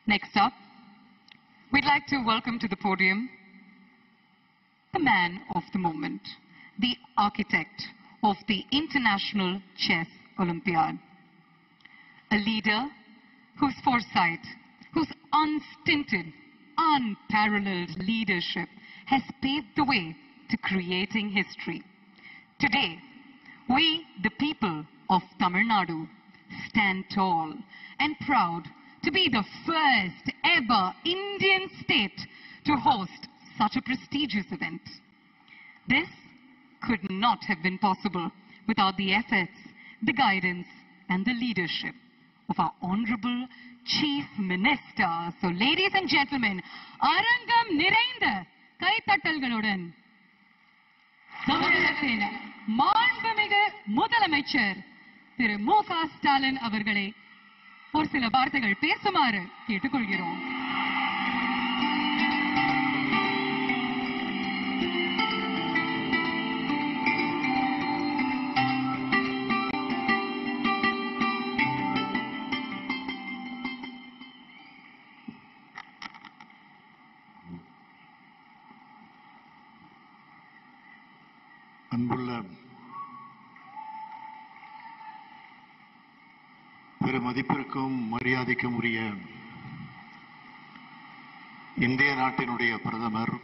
Next up, we'd like to welcome to the podium the man of the moment, the architect of the International Chess Olympiad. A leader whose foresight, whose unstinted, unparalleled leadership has paved the way to creating history. Today, we, the people of Tamil Nadu, stand tall and proud to be the first ever Indian state to host such a prestigious event. This could not have been possible without the efforts, the guidance and the leadership of our Honorable Chief Minister. So ladies and gentlemen, Arangam Narendra, கைத்தட்டல்களுடன் தமிழகத்தின் மாண்புமிகு முதலமைச்சர் திரு மு.க. ஸ்டாலின் அவர்களை ஒரு சில வார்த்தைகள் பேசுமாறு கேட்டுக்கொள்கிறோம். அன்புள்ள பெருமதிப்பிற்கும் மரியாதைக்கும் உரிய இந்திய நாட்டினுடைய பிரதமர்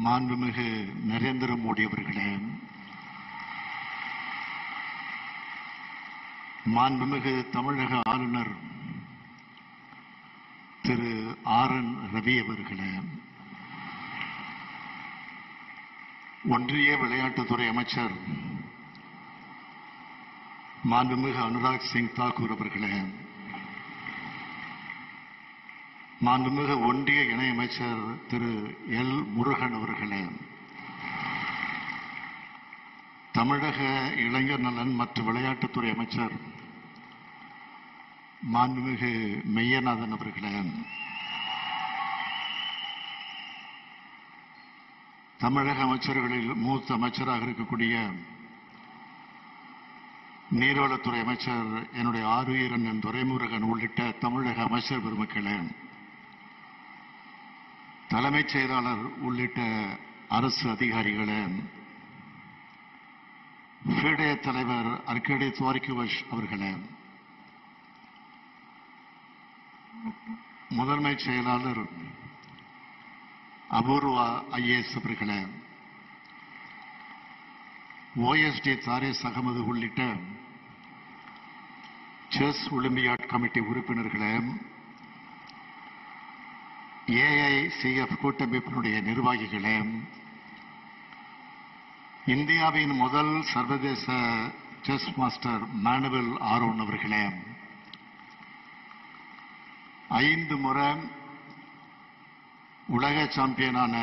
மாண்புமிகு நரேந்திர மோடி அவர்களே, மாண்புமிகு தமிழக ஆளுநர் திரு ஆர்.என். ரவி அவர்களே, ஒன்றிய விளையாட்டுத்துறை அமைச்சர் மாண்புமிகு அனுராக் சிங் தாக்கூர் அவர்களே, மாண்புமிகு ஒன்றிய இணையமைச்சர் திரு எல் முருகன் அவர்களே, தமிழக இளைஞர் நலன் மற்றும் விளையாட்டுத்துறை அமைச்சர் மாண்புமிகு மெய்யநாதன் அவர்களே, தமிழக அமைச்சர்களில் மூத்த அமைச்சராக இருக்கக்கூடிய நீர்வளத்துறை அமைச்சர் என்னுடைய ஆருயிர் அண்ணன் துரைமுருகன் உள்ளிட்ட தமிழக அமைச்சர் பெருமக்களே, தலைமைச் செயலாளர் உள்ளிட்ட அரசு அதிகாரிகளே, ஃபீடே தலைவர் அர்கடி துவாரிகுவஷ் அவர்களே, முதன்மை செயலாளர் அபூர்வா ஐஏஎஸ் அவர்களே, ஓஎஸ்டி தாரேஸ் அகமது உள்ளிட்ட செஸ் ஒலிம்பியாட் கமிட்டி உறுப்பினர்களே, ஏஐசிஎஃப் கூட்டமைப்பினுடைய நிர்வாகிகளே, இந்தியாவின் முதல் சர்வதேச செஸ் மாஸ்டர் மானுவல் ஆரோன் அவர்களே, 5 முறை உலக சாம்பியனான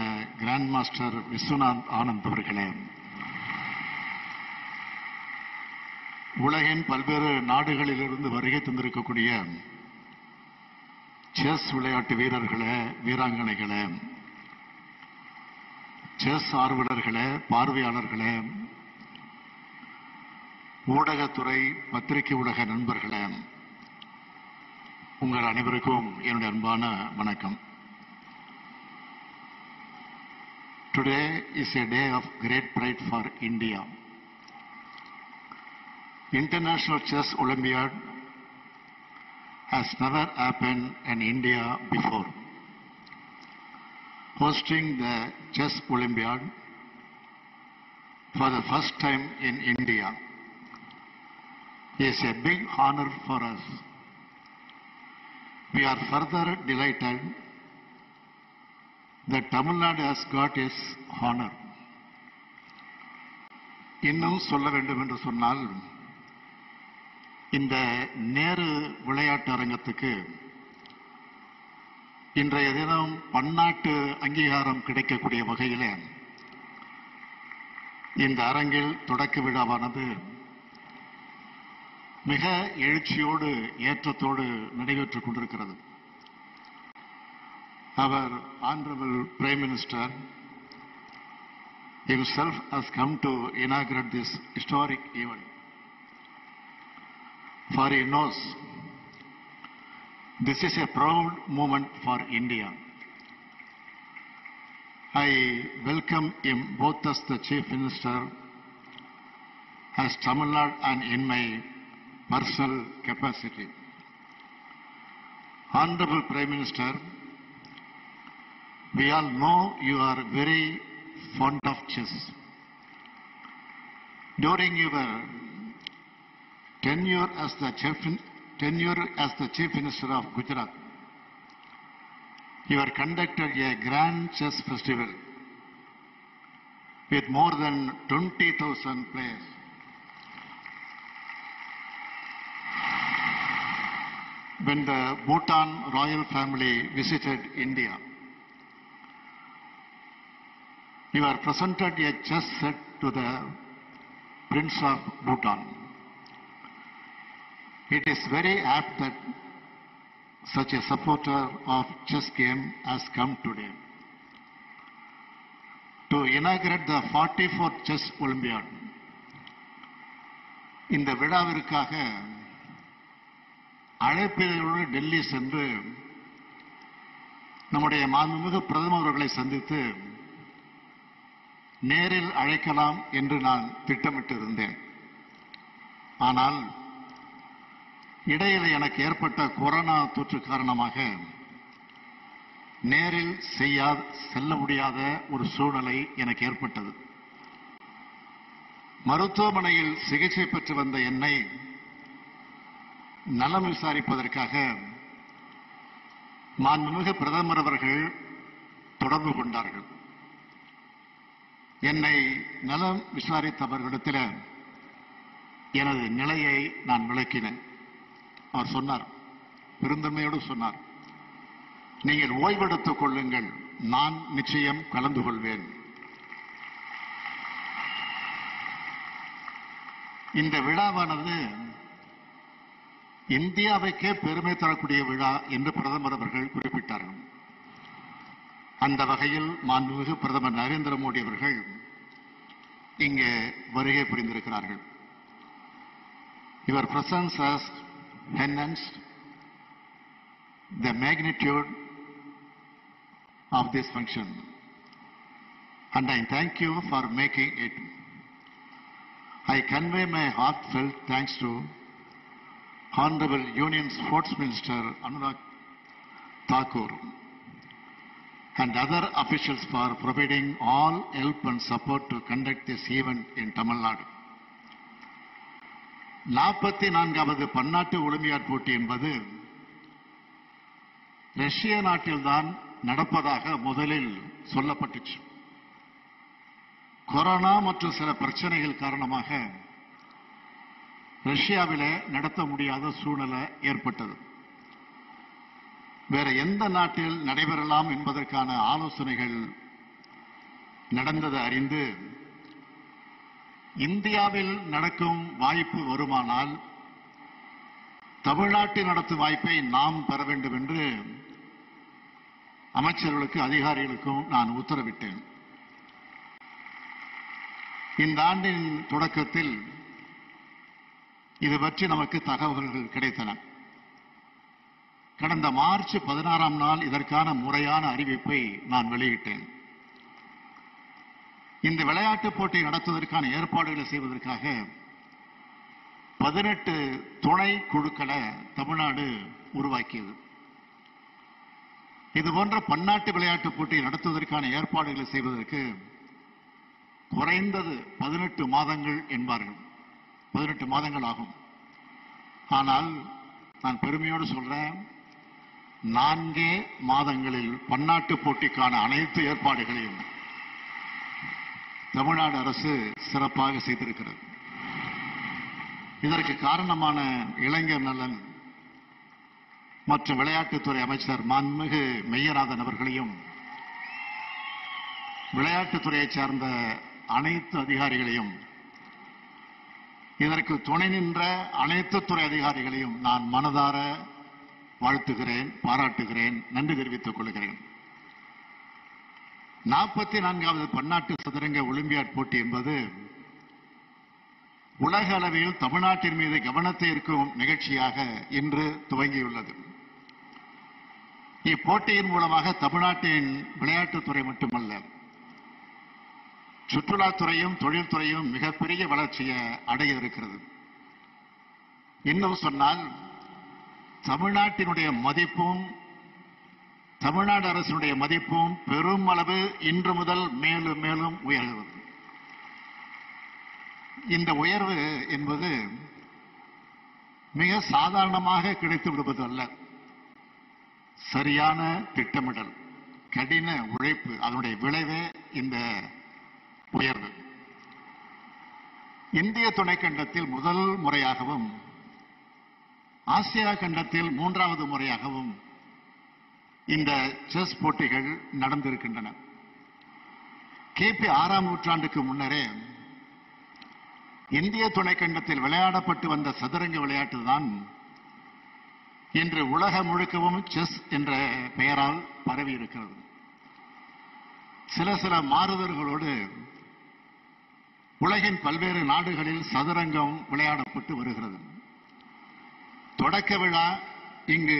கிராண்ட் மாஸ்டர் விஸ்வநாத் ஆனந்த் அவர்களே, உலகின் பல்வேறு நாடுகளிலிருந்து வருகை தந்திருக்கக்கூடிய செஸ் விளையாட்டு வீரர்களே, வீராங்கனைகளே, செஸ் ஆர்வலர்களே, பார்வையாளர்களே, ஊடகத்துறை பத்திரிகை உலக நண்பர்களே, உங்கள் அனைவருக்கும் என்னுடைய அன்பான வணக்கம். Today is a day of great pride for India. International Chess Olympiad has never happened in India before. Hosting the Chess Olympiad for the first time in India is a big honor for us. We are further delighted that Tamil Nadu has got its honor. இன்னும் சொல்ல வேண்டும் என்று சொன்னால், இந்த நேரு விளையாட்டு அரங்கத்துக்கு இன்றைய தினம் பன்னாட்டு அங்கீகாரம் கிடைக்கக்கூடிய வகையில் இந்த அரங்கில் தொடக்க விழாவானது மிக எழுச்சியோடு ஏற்றத்தோடு நடைபெற்றுக் கொண்டிருக்கிறது. Our Honorable Prime Minister himself has come to inaugurate this historic event. For he knows this is a proud moment for India. I welcome him both as the Chief Minister, as Tamil Nadu, and in my personal capacity. Honorable Prime Minister, we all know you are very fond of chess. During your tenure as the Chief Minister of Gujarat, you have conducted a grand chess festival with more than 20,000 players. When the Bhutan royal family visited India, you are presented a chess set to the Prince of Bhutan. It is very apt that such a supporter of chess game has come today to inaugurate the 44th Chess Olympiad. இந்த விழாவிற்காக அழைப்பிதழோடு டெல்லி சென்று நம்முடைய மாண்புமிகு பிரதமர் அவர்களை சந்தித்து நேரில் அழைக்கலாம் என்று நான் திட்டமிட்டிருந்தேன். ஆனால் இடையில் எனக்கு ஏற்பட்ட கொரோனா தொற்று காரணமாக நேரில் செல்ல முடியாத ஒரு சூழ்நிலை எனக்கு ஏற்பட்டது. மருத்துவமனையில் சிகிச்சை பெற்று வந்த என்னை நலம் விசாரிப்பதற்காக மாண்புமிகு பிரதமர் அவர்கள் தொடர்பு கொண்டார்கள். என்னை நலம் விசாரித்தவர்களிடத்தில் எனது நிலையை நான் விளக்கினேன். அவர் சொன்னார், பெருந்தன்மையோடு சொன்னார், நீங்கள் ஓய்வெடுத்துக் கொள்ளுங்கள், நான் நிச்சயம் கலந்து கொள்வேன். இந்த விழாவானது இந்தியாவுக்கே பெருமை தரக்கூடிய விழா என்று பிரதமர் அவர்கள் குறிப்பிட்டார்கள். அந்த வகையில் மாண்புமிகு பிரதமர் நரேந்திர மோடி அவர்கள் இங்கே வருகை புரிந்திருக்கிறார்கள். Your presence has enhanced the magnitude of this function, and I thank you for making it. I convey my heartfelt thanks to Honorable Union Sports Minister Anurag Thakur and other officials for providing all help and support to conduct this event in Tamil Nadu. 44வது பன்னாட்டு olympiad போட்டி என்பது ரஷ்ய நாட்டில்தான் நடப்பதாக முதலில் சொல்லப்பட்டுச்சு. Corona மற்றும் சில பிரச்சனைகள் காரணமாக ரஷ்யாவிலே நடத்த முடியாத சூழ்நிலை ஏற்பட்டது. வேற எந்த நாட்டில் நடைபெறலாம் என்பதற்கான ஆலோசனைகள் நடந்தது அறிந்து இந்தியாவில் நடக்கும் வாய்ப்பு வருமானால் தமிழ்நாட்டில் நடத்தும் வாய்ப்பை நாம் பெற வேண்டும் என்று அமைச்சர்களுக்கு அதிகாரிகளுக்கும் நான் உத்தரவிட்டேன். இந்த ஆண்டின் தொடக்கத்தில் இது பற்றி நமக்கு தகவல்கள் கிடைத்தன. கடந்த மார்ச் 16ஆம் நாள் இதற்கான முறையான அறிவிப்பை நான் வெளியிட்டேன். இந்த விளையாட்டுப் போட்டி நடத்துவதற்கான ஏற்பாடுகளை செய்வதற்காக 18 துணை குழுக்களை தமிழ்நாடு உருவாக்கியது. இதுபோன்ற பன்னாட்டு விளையாட்டுப் போட்டி நடத்துவதற்கான ஏற்பாடுகளை செய்வதற்கு குறைந்தது 18 மாதங்கள் என்பார்கள். 18 மாதங்கள் ஆகும். ஆனால் நான் பெருமையோடு சொல்றேன், 4 மாதங்களில் பன்னாட்டு போட்டிக்கான அனைத்து ஏற்பாடுகளையும் தமிழ்நாடு அரசு சிறப்பாக செய்திருக்கிறது. இதற்கு காரணமான இளைஞர் நலன் மற்றும் விளையாட்டுத்துறை அமைச்சர் மாண்புமிகு மெய்யநாதன் அவர்களையும் விளையாட்டுத்துறையைச் சார்ந்த அனைத்து அதிகாரிகளையும் இதற்கு துணை நின்ற அனைத்து துறை அதிகாரிகளையும் நான் மனதார வாழ்த்துகிறேன், பாராட்டுகிறேன், நன்றி தெரிவித்துக் கொள்கிறேன். 44வது பன்னாட்டு சதுரங்க ஒலிம்பியாட் போட்டி என்பது உலக அளவில் தமிழ்நாட்டின் மீது கவனத்தை ஈர்க்கும் நிகழ்ச்சியாக இன்று துவங்கியுள்ளது. இப்போட்டியின் மூலமாக தமிழ்நாட்டின் விளையாட்டுத்துறை மட்டுமல்ல, சுற்றுலாத்துறையும் தொழில்துறையும் மிகப்பெரிய வளர்ச்சியை அடைய இருக்கிறது. இன்னும் சொன்னால் தமிழ்நாட்டினுடைய மதிப்பும் தமிழ்நாடு அரசினுடைய மதிப்பும் பெரும் அளவு இன்று முதல் மேலும் மேலும் உயர்கிறது. இந்த உயர்வு என்பது மிக சாதாரணமாக கிடைத்து விடுவது அல்ல. சரியான திட்டமிடல், கடின உழைப்பு, அதனுடைய விளைவே இந்த உயர்வு. இந்திய துணைக்கண்டத்தில் முதல் முறையாகவும் ஆசியா கண்டத்தில் 3வது முறையாகவும் இந்த செஸ் போட்டிகள் நடந்திருக்கின்றன. கிபி 6ஆம் நூற்றாண்டுக்கு முன்னரே இந்திய துணைக்கண்டத்தில் விளையாடப்பட்டு வந்த சதுரங்க விளையாட்டு தான் இன்று உலகம் முழுக்கவும் செஸ் என்ற பெயரால் பரவி இருக்கிறது. சில மாறுதல்களோடு உலகின் பல்வேறு நாடுகளில் சதுரங்கம் விளையாடப்பட்டு வருகிறது. தொடக்க விழா இங்கு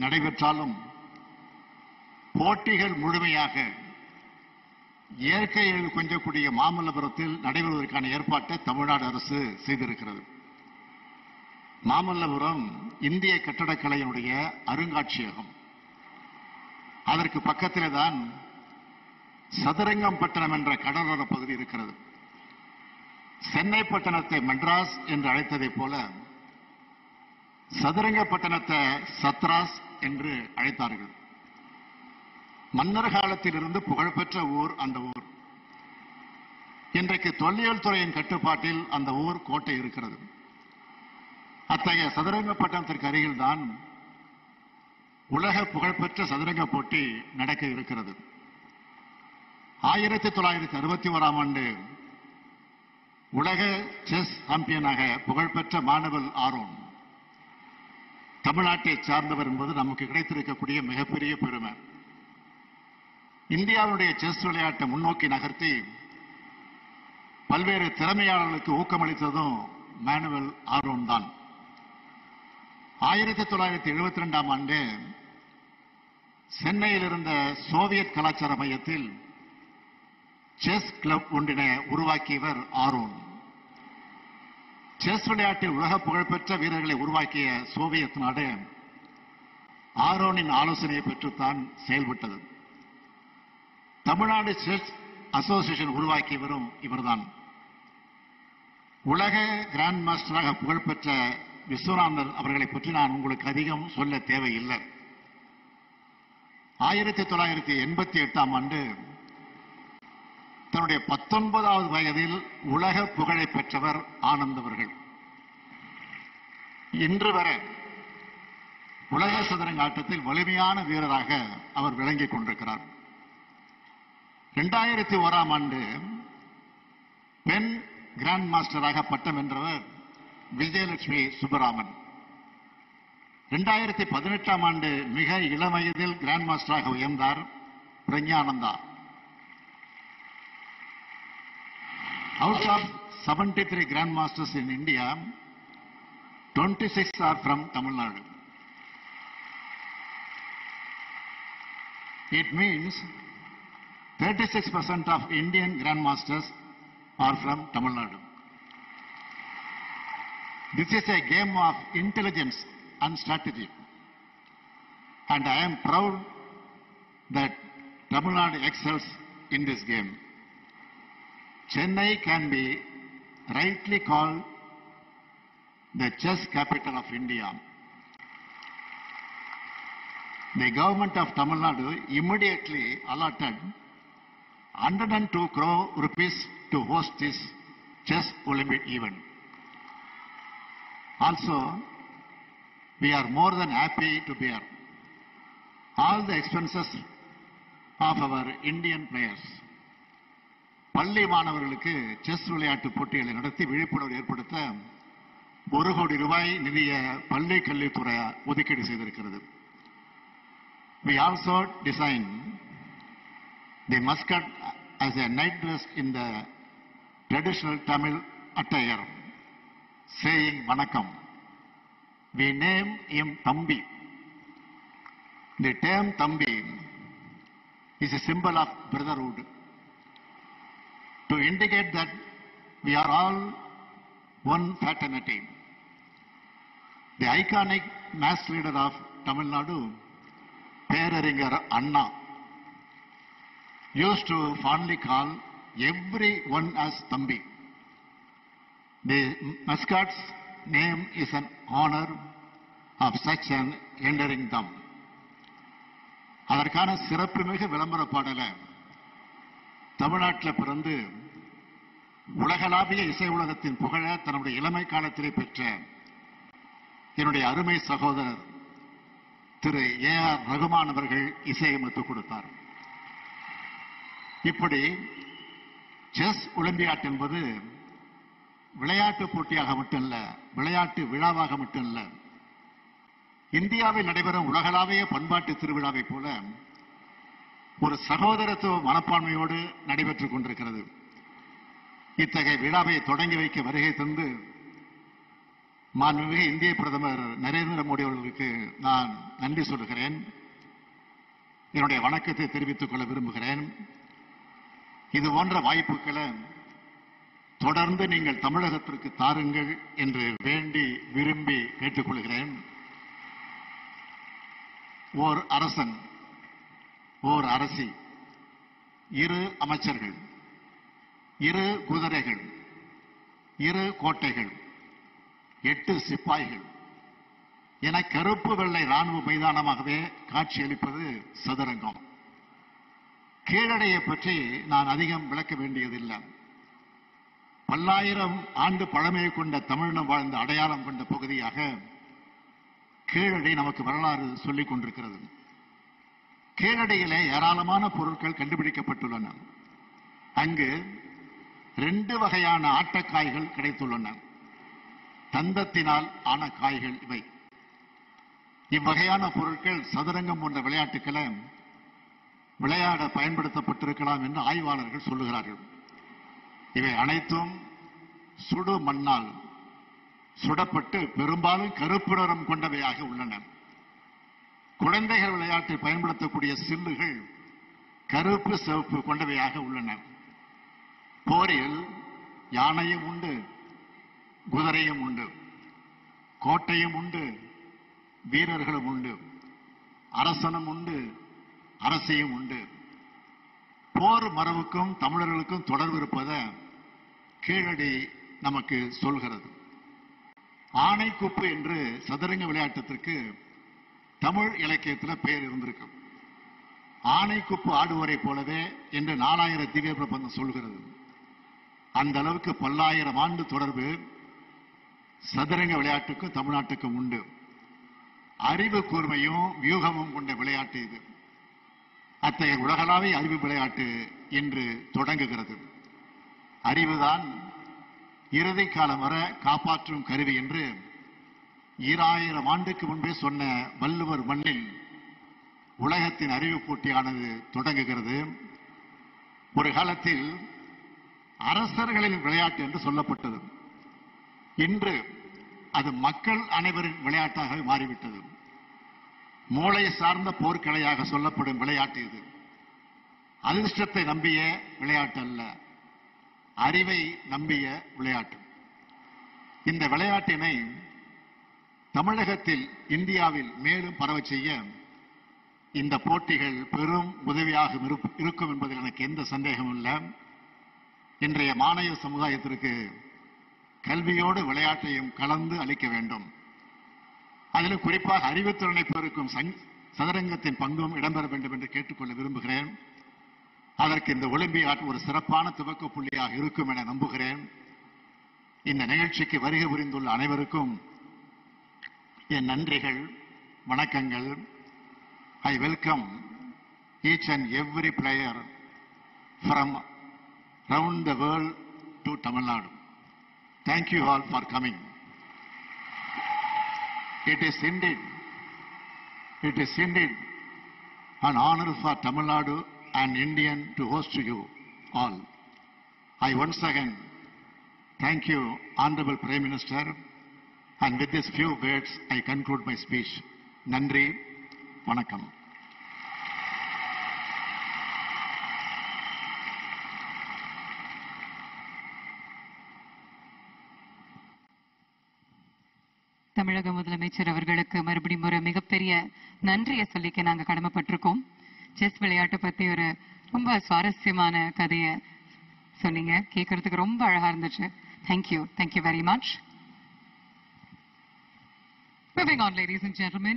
நடைபெற்றாலும் போட்டிகள் முழுமையாக இயற்கை எழில் கொஞ்சக்கூடிய மாமல்லபுரத்தில் நடைபெறுவதற்கான ஏற்பாட்டை தமிழ்நாடு அரசு செய்திருக்கிறது. மாமல்லபுரம் இந்திய கட்டடக்கலையினுடைய அருங்காட்சியகம். அதற்கு பக்கத்திலே தான் சதுரங்கம் பட்டணம் என்ற கடலோர பகுதி இருக்கிறது. சென்னை பட்டணத்தை மெட்ராஸ் என்று அழைத்ததைப் போல சதுரங்க பட்டணத்தை சத்ராஸ் என்று அழைத்தார்கள். மன்னர் காலத்திலிருந்து புகழ்பெற்ற ஊர் அந்த ஊர். இன்றைக்கு தொல்லியல் துறையின் கட்டுப்பாட்டில் அந்த ஊர் கோட்டை இருக்கிறது. அத்தகைய சதுரங்க பட்டணத்திற்கு அருகில் தான் உலக புகழ்பெற்ற சதுரங்க போட்டி நடக்க இருக்கிறது. 1961ஆம் ஆண்டு உலக செஸ் சாம்பியனாக புகழ்பெற்ற மாணவல் ஆரோன் தமிழ்நாட்டை சார்ந்தவர் என்பது நமக்கு கிடைத்திருக்கக்கூடிய மிகப்பெரிய பெருமை. இந்தியாவுடைய செஸ் விளையாட்டை முன்னோக்கி நகர்த்தி பல்வேறு திறமையாளர்களுக்கு ஊக்கமளித்ததும் மானுவல் ஆரோன் தான். 1972ஆம் ஆண்டு சென்னையில் இருந்த சோவியத் கலாச்சார மையத்தில் செஸ் கிளப் ஒன்றினை உருவாக்கியவர் ஆரோன். செஸ் விளையாட்டில் உலக புகழ்பெற்ற வீரர்களை உருவாக்கிய சோவியத் நாடு ஆரோனின் ஆலோசனையை பெற்றுத்தான் செயல்பட்டது. தமிழ்நாடு செஸ் அசோசியேஷன் உருவாக்கியவரும் இவர்தான். உலக கிராண்ட் மாஸ்டராக புகழ்பெற்ற விஸ்வநாதன் அவர்களை பற்றி நான் உங்களுக்கு அதிகம் சொல்ல தேவையில்லை. 1988ஆம் ஆண்டு தன்னுடைய 19வது வயதில் உலக புகழை பெற்றவர் ஆனந்த் அவர்கள். இன்று வரை உலக சதுரங்க ஆட்டத்தில் வலிமையான வீரராக அவர் விளங்கிக் கொண்டிருக்கிறார். 2001ஆம் ஆண்டு பெண் கிராண்ட் மாஸ்டராக பட்டம் வென்றவர் விஜயலட்சுமி சுப்பராமன். 2018ஆம் ஆண்டு மிக இளம் வயதில் grand மாஸ்டராக உயர்ந்தார் Praggnanandhaa. Out of 73 Grand Masters in India, 26 are from Tamil Nadu. It means 36% of Indian Grand Masters are from Tamil Nadu. This is a game of intelligence and strategy. And I am proud that Tamil Nadu excels in this game. Chennai can be rightly called the chess capital of India. The government of Tamil Nadu immediately allotted 102 crore rupees to host this chess Olympiad event. Also, we are more than happy to bear all the expenses of our Indian players. பள்ளி மாணவர்களுக்கு chess விளையாட்டு போட்டிகளை நடத்தி விழிப்புணர்வு ஏற்படுத்த 1 கோடி ரூபாய் நிதியை பள்ளி கல்வித்துறை ஒதுக்கீடு செய்திருக்கிறது. We also designed the mascot as a night dress in the traditional Tamil attire, saying Vanakkam. We name him Thambi. The term Thambi is a symbol of brotherhood, to indicate that we are all one fraternity. The iconic mass leader of Tamil Nadu, Peraringer Anna, used to fondly call everyone as Thambi. The mascot's name is an honor of such an enduring thumb. அதற்கான சிறப்புமிகு விளம்பர பாடலை தமிழ்நாட்டில் பிறந்து உலகளாவிய இசை உலகத்தின் புகழ தன்னுடைய இளமை காலத்திலே பெற்ற என்னுடைய அருமை சகோதரர் திரு ஏ.ஆர். ரகுமான் அவர்கள் இசையமைத்துக் கொடுத்தார். இப்படி செஸ் ஒலிம்பியாட் என்பது விளையாட்டு போட்டியாக மட்டுமல்ல, விளையாட்டு விழாவாக மட்டுமல்ல, இந்தியாவில் நடைபெறும் உலகளாவிய பண்பாட்டு திருவிழாவை போல ஒரு சகோதரத்துவ மனப்பான்மையோடு நடைபெற்றுக் கொண்டிருக்கிறது. இத்தகைய விழாவை தொடங்கி வைக்க வருகை தந்து மாண்புமிகு இந்திய பிரதமர் நரேந்திர மோடி அவர்களுக்கு நான் நன்றி சொல்கிறேன். என்னுடைய வணக்கத்தை தெரிவித்துக் கொள்ள விரும்புகிறேன். இது போன்ற வாய்ப்புகளை தொடர்ந்து நீங்கள் தமிழகத்திற்கு தாருங்கள் என்று வேண்டி விரும்பி கேட்டுக்கொள்கிறேன். ஓர் அரசன், ஓர் அரசி, 2 அமைச்சர்கள், 2 குதிரைகள், 2 கோட்டைகள், 8 சிப்பாய்கள் என கருப்பு வெள்ளை ராணுவ மைதானமாகவே காட்சியளிப்பது சதுரங்கம். கீழடையை பற்றி நான் அதிகம் விளக்க வேண்டியதில்லை. பல்லாயிரம் ஆண்டு பழமையை கொண்ட தமிழினம் வாழ்ந்த அடையாளம் கொண்ட பகுதியாக கீழடி நமக்கு வரலாறு சொல்லிக் கொண்டிருக்கிறது. கீழடியிலே ஏராளமான பொருட்கள் கண்டுபிடிக்கப்பட்டுள்ளன. அங்கு 2 வகையான ஆட்டக்காய்கள் கிடைத்துள்ளன. தந்தத்தினால் ஆன காய்கள் இவை. இவ்வகையான பொருட்கள் சதுரங்கம் போன்ற விளையாட்டுக்களை விளையாட பயன்படுத்தப்பட்டிருக்கலாம் என்று ஆய்வாளர்கள் சொல்லுகிறார்கள். இவை அனைத்தும் சுடு மண்ணால் சுடப்பட்டு பெரும்பாலும் கருப்பு நிறம் கொண்டவையாக உள்ளன. குழந்தைகள் விளையாட்டில் பயன்படுத்தக்கூடிய சில்லுகள் கருப்பு சிவப்பு கொண்டவையாக உள்ளன. போரில் யானையும் உண்டு, குதிரையும் உண்டு, கோட்டையும் உண்டு, வீரர்களும் உண்டு, அரசனும் உண்டு, அரசியும் உண்டு. போர் மரபுக்கும் தமிழர்களுக்கும் தொடர்பு இருப்பதை கீழடி நமக்கு சொல்கிறது. ஆனைக்குப்பு என்று சதுரங்க விளையாட்டத்திற்கு தமிழ் இலக்கியத்தில் பெயர் இருந்திருக்கு. ஆனைக்குப்பு ஆடுவரை போலவே என்று 4000 திவ்ய பிரபந்தம் சொல்கிறது. அந்த அளவுக்கு பல்லாயிரம் ஆண்டு தொடர்பு சதுரங்க விளையாட்டுக்கும் தமிழ்நாட்டுக்கும் உண்டு. அறிவு கூர்மையும் வியூகமும் கொண்ட விளையாட்டு இது. அத்தகைய உலகளாவிய அறிவு விளையாட்டு இன்று தொடங்குகிறது. அறிவுதான் இறுதி காலம் வர காப்பாற்றும் கருவி என்று 2000 ஆண்டுக்கு முன்பே சொன்ன வள்ளுவர் மண்ணில் உலகத்தின் அறிவு போட்டியானது தொடங்குகிறது. ஒரு காலத்தில் அரசர்களின் விளையாட்டு என்று சொல்லப்பட்டது. இன்று அது மக்கள் அனைவரின் விளையாட்டாக மாறிவிட்டது. மூளை சார்ந்த போர்க்கலையாக சொல்லப்படும் விளையாட்டு இது. அதிர்ஷ்டத்தை நம்பிய விளையாட்டு அல்ல, அறிவை நம்பிய விளையாட்டு. இந்த விளையாட்டினை தமிழகத்தில் இந்தியாவில் மேலும் பரவச் செய்ய இந்த போட்டிகள் பெரும் உதவியாக இருக்கும் என்பதில் எனக்கு எந்த சந்தேகமும் இல்லை. இன்றைய மாணவ சமுதாயத்திற்கு கல்வியோடு விளையாட்டையும் கலந்து அளிக்க வேண்டும். அதிலும் குறிப்பாக அறிவுத்திறனை பெருக்கும் சதுரங்கத்தின் பங்கும் இடம்பெற வேண்டும் என்று கேட்டுக்கொள்ள விரும்புகிறேன். அதற்கு இந்த ஒலிம்பியாட் ஒரு சிறப்பான துவக்க புள்ளியாக இருக்கும் என நம்புகிறேன். இந்த நிகழ்ச்சிக்கு வருகை புரிந்துள்ள அனைவருக்கும் என் நன்றிகள், வணக்கங்கள். I welcome each and every player from around the world to Tamil Nadu. Thank you all for coming. It is indeed an honor for Tamil Nadu and Indian to host you all. I once again thank you, Honorable Prime Minister, and with these few words I conclude my speech. Nandri, vanakkam. தமிழக முதலமைச்சர் அவர்களுக்கு மறுபடியும் ஒரு மிகப்பெரிய நன்றியை சொல்லிக்க நாங்க கடமைப்பட்டிருக்கோம். Chess விளையாட்டை பத்தி ஒரு ரொம்ப சுவாரஸ்யமான கதையை சொன்னீங்க. கேட்கறதுக்கு ரொம்ப அழகா இருந்துச்சு. Thank you very much. Moving on, ladies and gentlemen,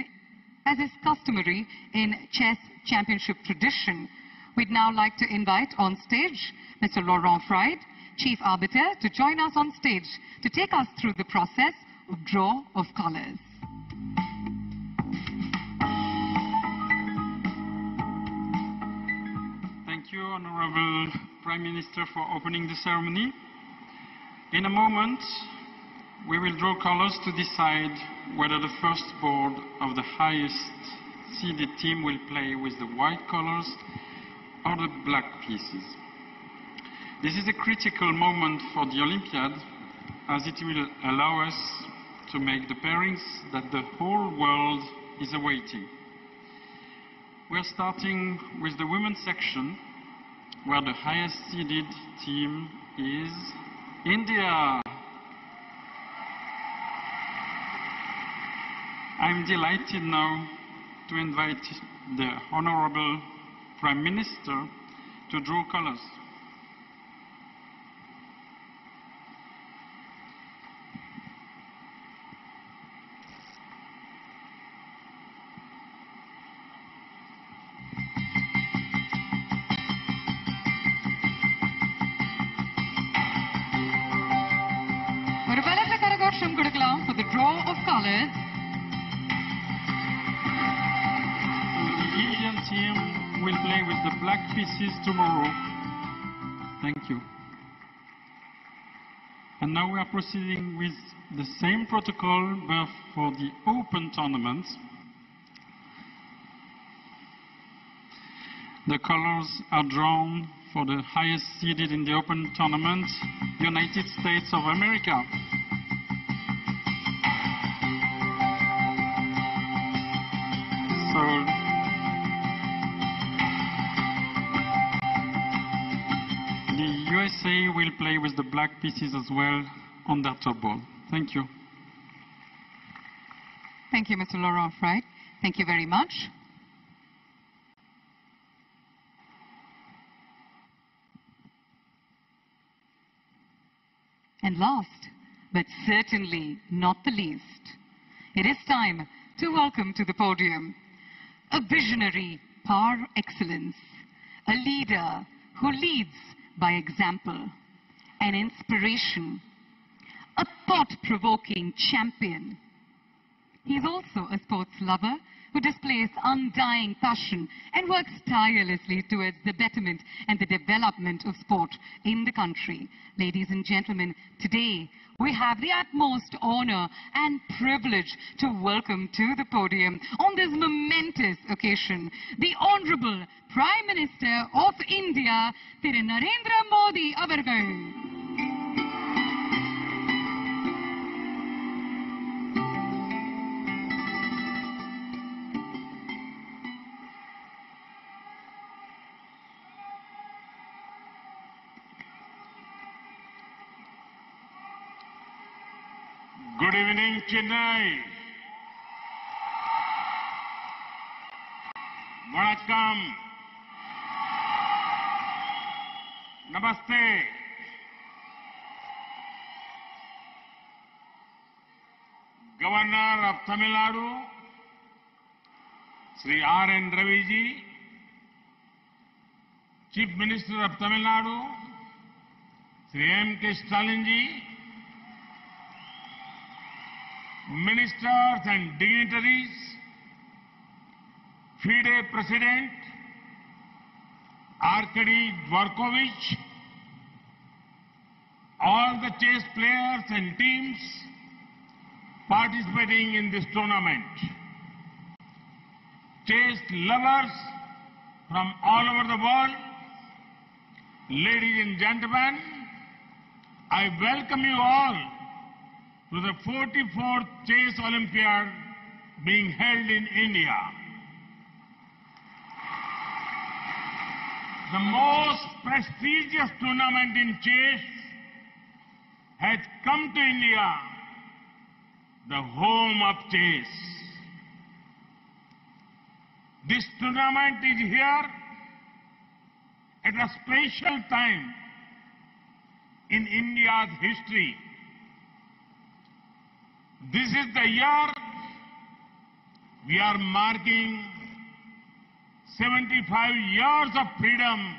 as is customary in chess championship tradition, we'd now like to invite on stage Mr. Laurent Fried, Chief Arbiter, to join us on stage to take us through the process of draw of colors. Thank you, Honorable Prime Minister, for opening the ceremony. In a moment, we will draw colors to decide whether the first board of the highest seeded team will play with the white colors or the black pieces. This is a critical moment for the Olympiad, as it will allow us to make the pairings that the whole world is awaiting. We're starting with the women's section, where the highest seeded team is India. I'm delighted now to invite the Honorable Prime Minister to draw colors. ஒரு பலத்த கரகோஷம் கொடுக்கலாம் for the draw of colors. team will play with the black pieces tomorrow. Thank you. And now we are proceeding with the same protocol but for the open tournament. The colors are drawn for the highest seeded in the open tournament, United States of America. So the USA will play with the black pieces as well on their top ball. Thank you. Thank you, Mr. Laurent Frey. Thank you very much. And last, but certainly not the least, it is time to welcome to the podium a visionary par excellence, a leader who leads by example, an inspiration, a thought-provoking champion. He is also a sports lover who displays undying passion and works tirelessly towards the betterment and the development of sport in the country. Ladies and gentlemen, today we have the utmost honor and privilege to welcome to the podium on this momentous occasion the Honorable Prime Minister of India, Thiru Narendra Modi avargal. Good evening, Chennai. Vanakkam. Namaste. Governor of Tamil Nadu, Shri R.N. Ravi ji, Chief Minister of Tamil Nadu, Shri M.K. Stalin ji, ministers and dignitaries, FIDE President Arkady Dvorkovich, all the chess players and teams participating in this tournament, chess lovers from all over the world, ladies and gentlemen, I welcome you all to the 44th Chess Olympiad being held in India. The most prestigious tournament in chess has come to India, the home of chess. This tournament is here at a special time in India's history. This is the year we are marking 75 years of freedom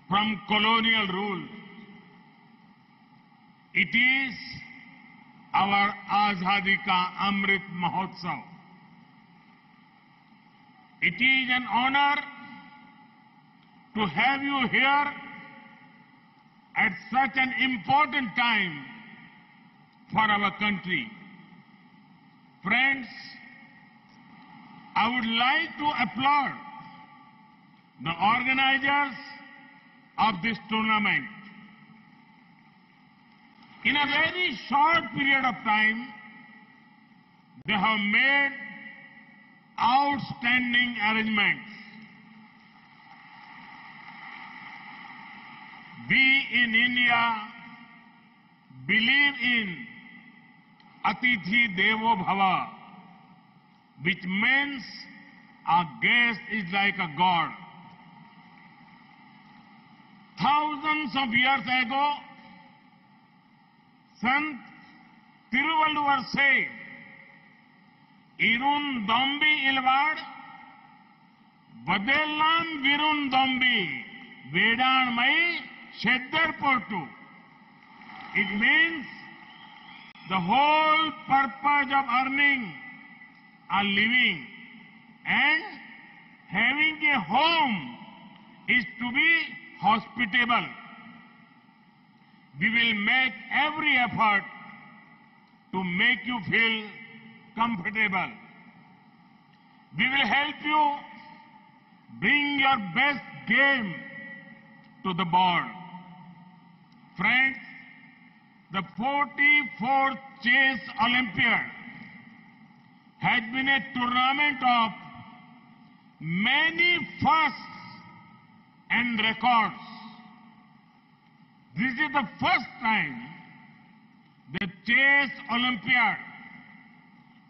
from colonial rule. It is our Azadi Ka Amrit Mahotsav. It is an honor to have you here at such an important time for our country. Friends, I would like to applaud the organizers of this tournament. In a very short period of time, they have made outstanding arrangements. We in India believe in Atithi Devo Bhava, which means our guest is like a god. Thousands of years ago, Sant Tiruvalluvar said, Irun Dombi Ilvad, Badellam Virun Dombi, Vedan Mai Sheddar Portu. It means the whole purpose of earning a living and having a home is to be hospitable. We will make every effort to make you feel comfortable. We will help you bring your best game to the board. Friends, the 44th Chess Olympiad has been a tournament of many firsts and records. This is the first time the Chess Olympiad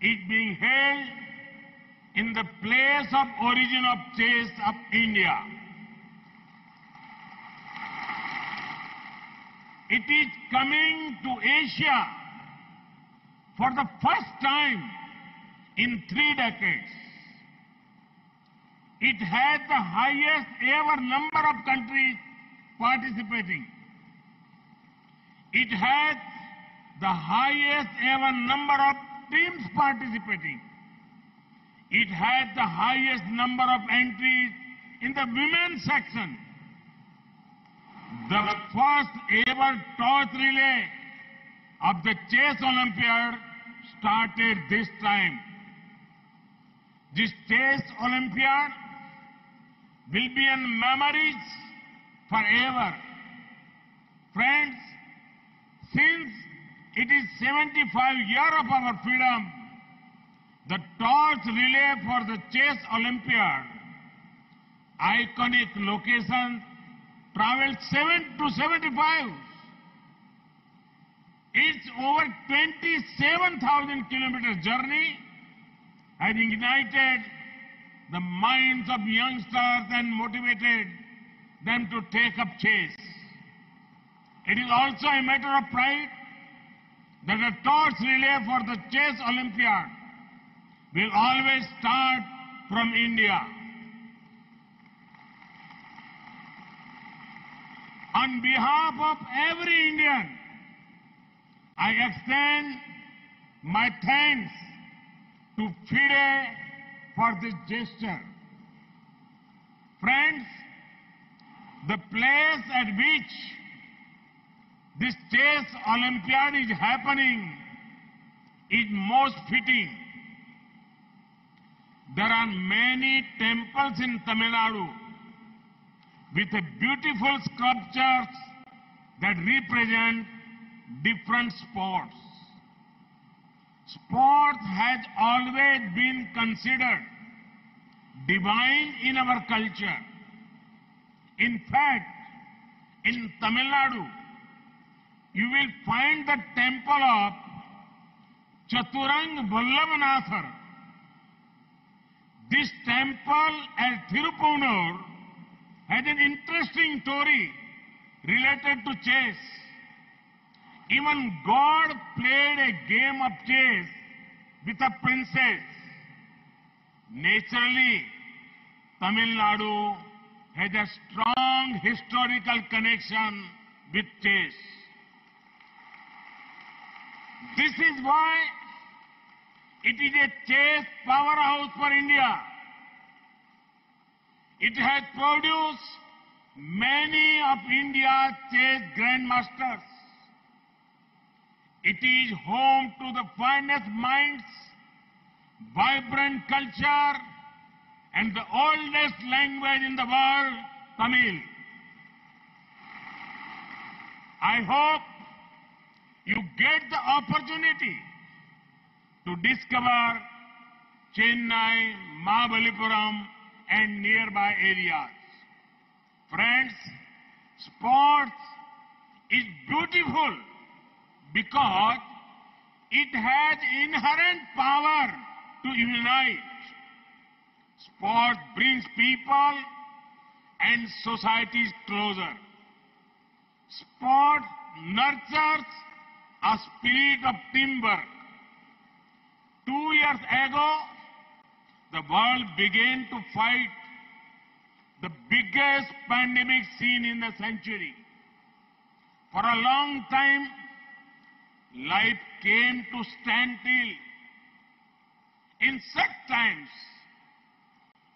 is being held in the place of origin of chess of India. It is coming to Asia for the first time in 3 decades. It has the highest ever number of countries participating. It has the highest ever number of teams participating. It has the highest number of entries in the women's section. The first ever toss relay of the Chess Olympiad started this time. This Chess Olympiad will be in memories forever. Friends, since it is 75 years of our freedom, the toss relay for the Chess Olympiad, iconic location, traveled 7 to 75. Its over 27,000 kilometer journey has ignited the minds of youngsters and motivated them to take up chess. It is also a matter of pride that the toss relay for the Chess Olympiad will always start from India. On behalf of every Indian, I extend my thanks to FIDE for this gesture. Friends, the place at which this Chess Olympiad is happening is most fitting. There are many temples in Tamil Nadu with a beautiful sculptures that represent different sports. Sport has always been considered divine in our culture. In fact, in Tamil Nadu, you will find the temple of Chaturang Vallabhanathar. This temple at Tirupati has an interesting story related to chess. Even God played a game of chess with a princess. Naturally, Tamil Nadu has a strong historical connection with chess. This is why it is a chess powerhouse for India. It has produced many of India's chess grandmasters. It is home to the finest minds, vibrant culture, and the oldest language in the world, Tamil. I hope you get the opportunity to discover Chennai, Mahabalipuram, and nearby areas. Friends, sports is beautiful because it has inherent power to unite. Sport brings people and societies closer. Sport nurtures a spirit of teamwork. 2 years ago, the world began to fight the biggest pandemic seen in the century. For a long time, life came to stand still. In such times,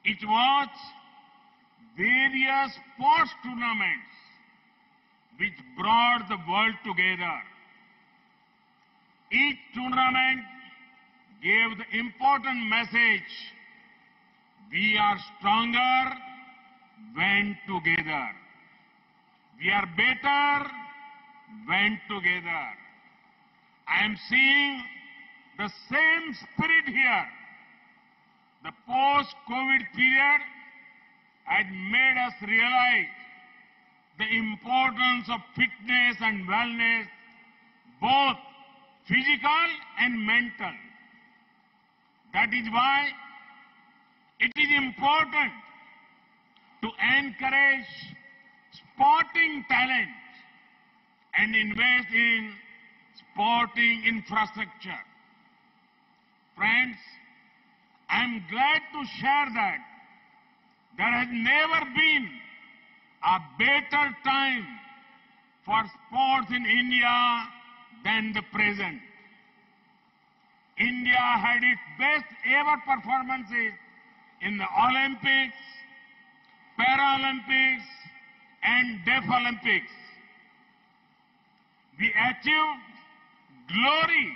It was various sports tournaments which brought the world together. Each tournament gave the important message: we are stronger when together. We are better when together. I am seeing the same spirit here. The post-COVID period had made us realize the importance of fitness and wellness, both physical and mental. That is why it is important to encourage sporting talent and invest in sporting infrastructure. Friends, I am glad to share that there has never been a better time for sports in India than the present. India had its best ever performances in the Olympics, Paralympics, and Deaf Olympics. We achieved glory,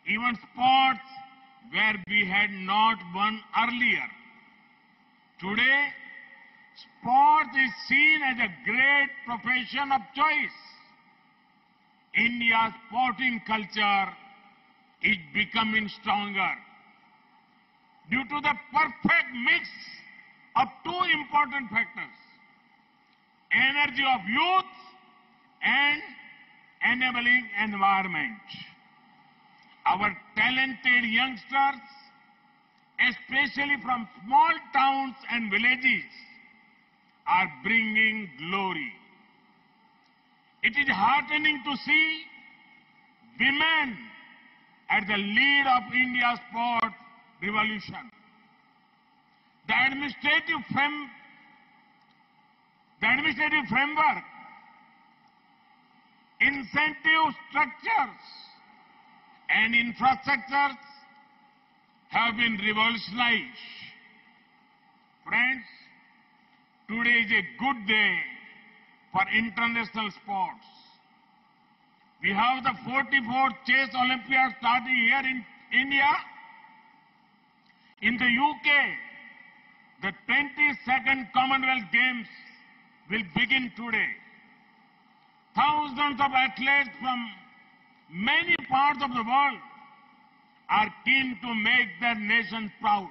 even sports where we had not won earlier. Today, sport is seen as a great profession of choice. India's sporting culture is becoming stronger due to the perfect mix of two important factors: energy of youth and enabling environment. Our talented youngsters, especially from small towns and villages, are bringing glory. It is heartening to see women at the lead of India's sport revolution. The administrative framework, incentive structures, and infrastructures have been revolutionized. Friends, today is a good day for international sports. We have the 44th Chess Olympiad starting here in India. In the UK, the 22nd Commonwealth Games will begin today. Thousands of athletes from many parts of the world are keen to make their nations proud.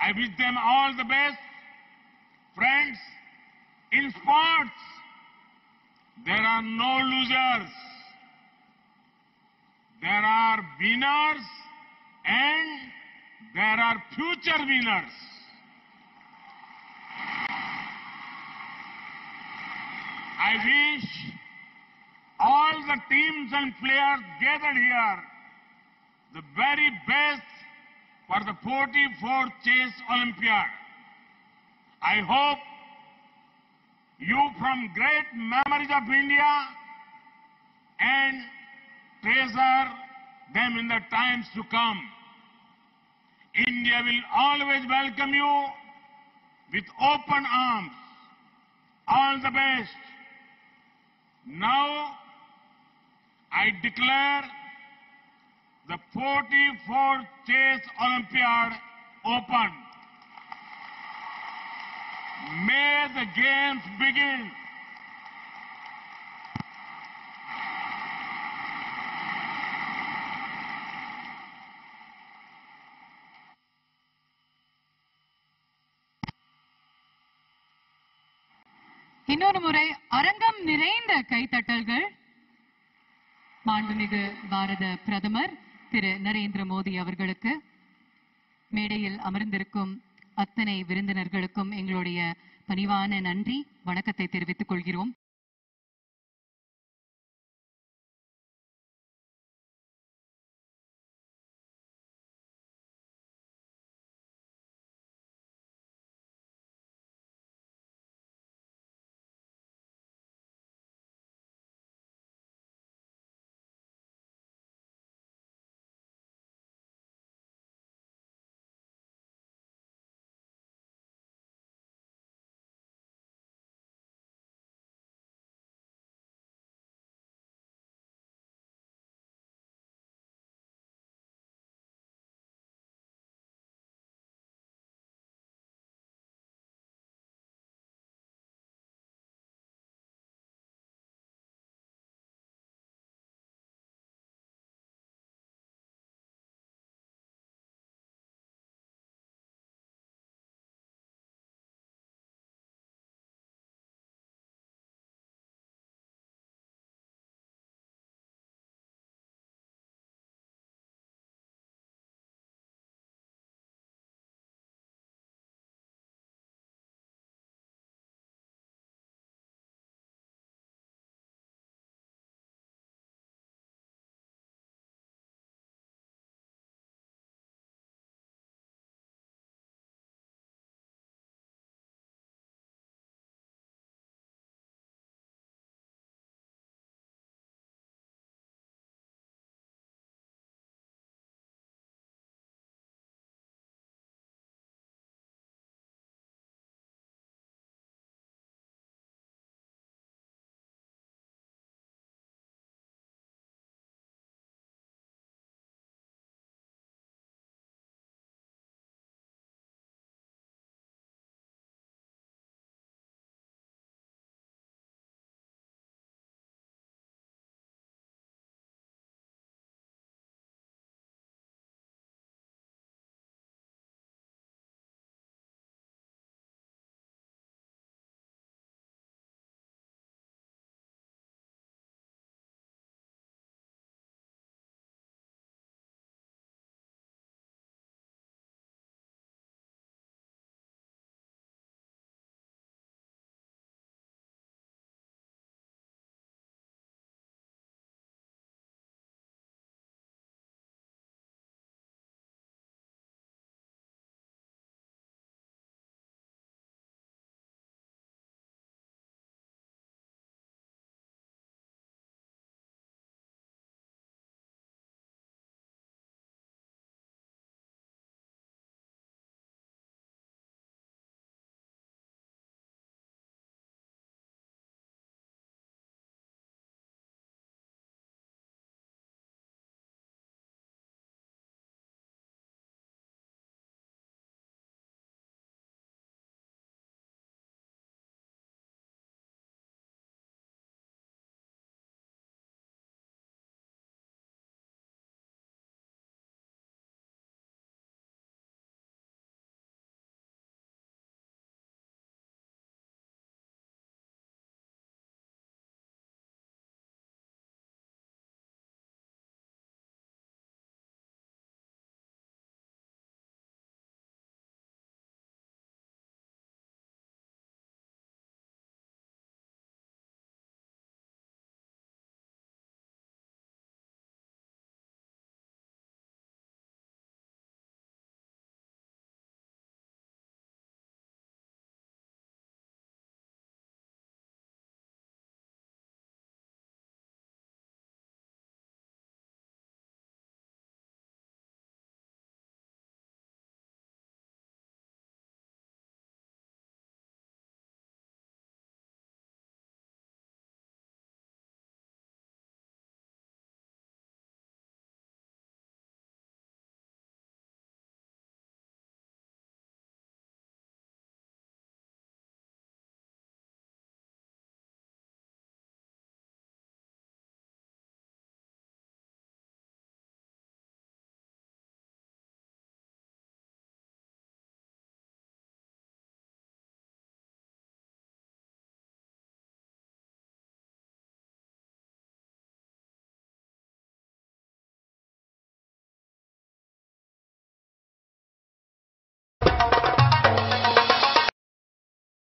I wish them all the best. Friends, in sports, there are no losers. There are winners and there are future winners. I wish all the teams and players gathered here the very best for the 44th Chess Olympiad. I hope you from great memories of India and treasure them in the times to come. India will always welcome you with open arms. All the best. Now, I declare the 44th Chess Olympiad open. May the games begin. இன்னொரு முறை அரங்கம் நிறைந்த கைத்தட்டல்கள். மாண்புமிகு பாரத பிரதமர் திரு நரேந்திர மோடி அவர்களுக்கு, மேடையில் அமர்ந்திருக்கும் அத்தனை விருந்தினர்களுக்கும் எங்களுடைய பணிவான நன்றி, வணக்கத்தை தெரிவித்துக் கொள்கிறோம்.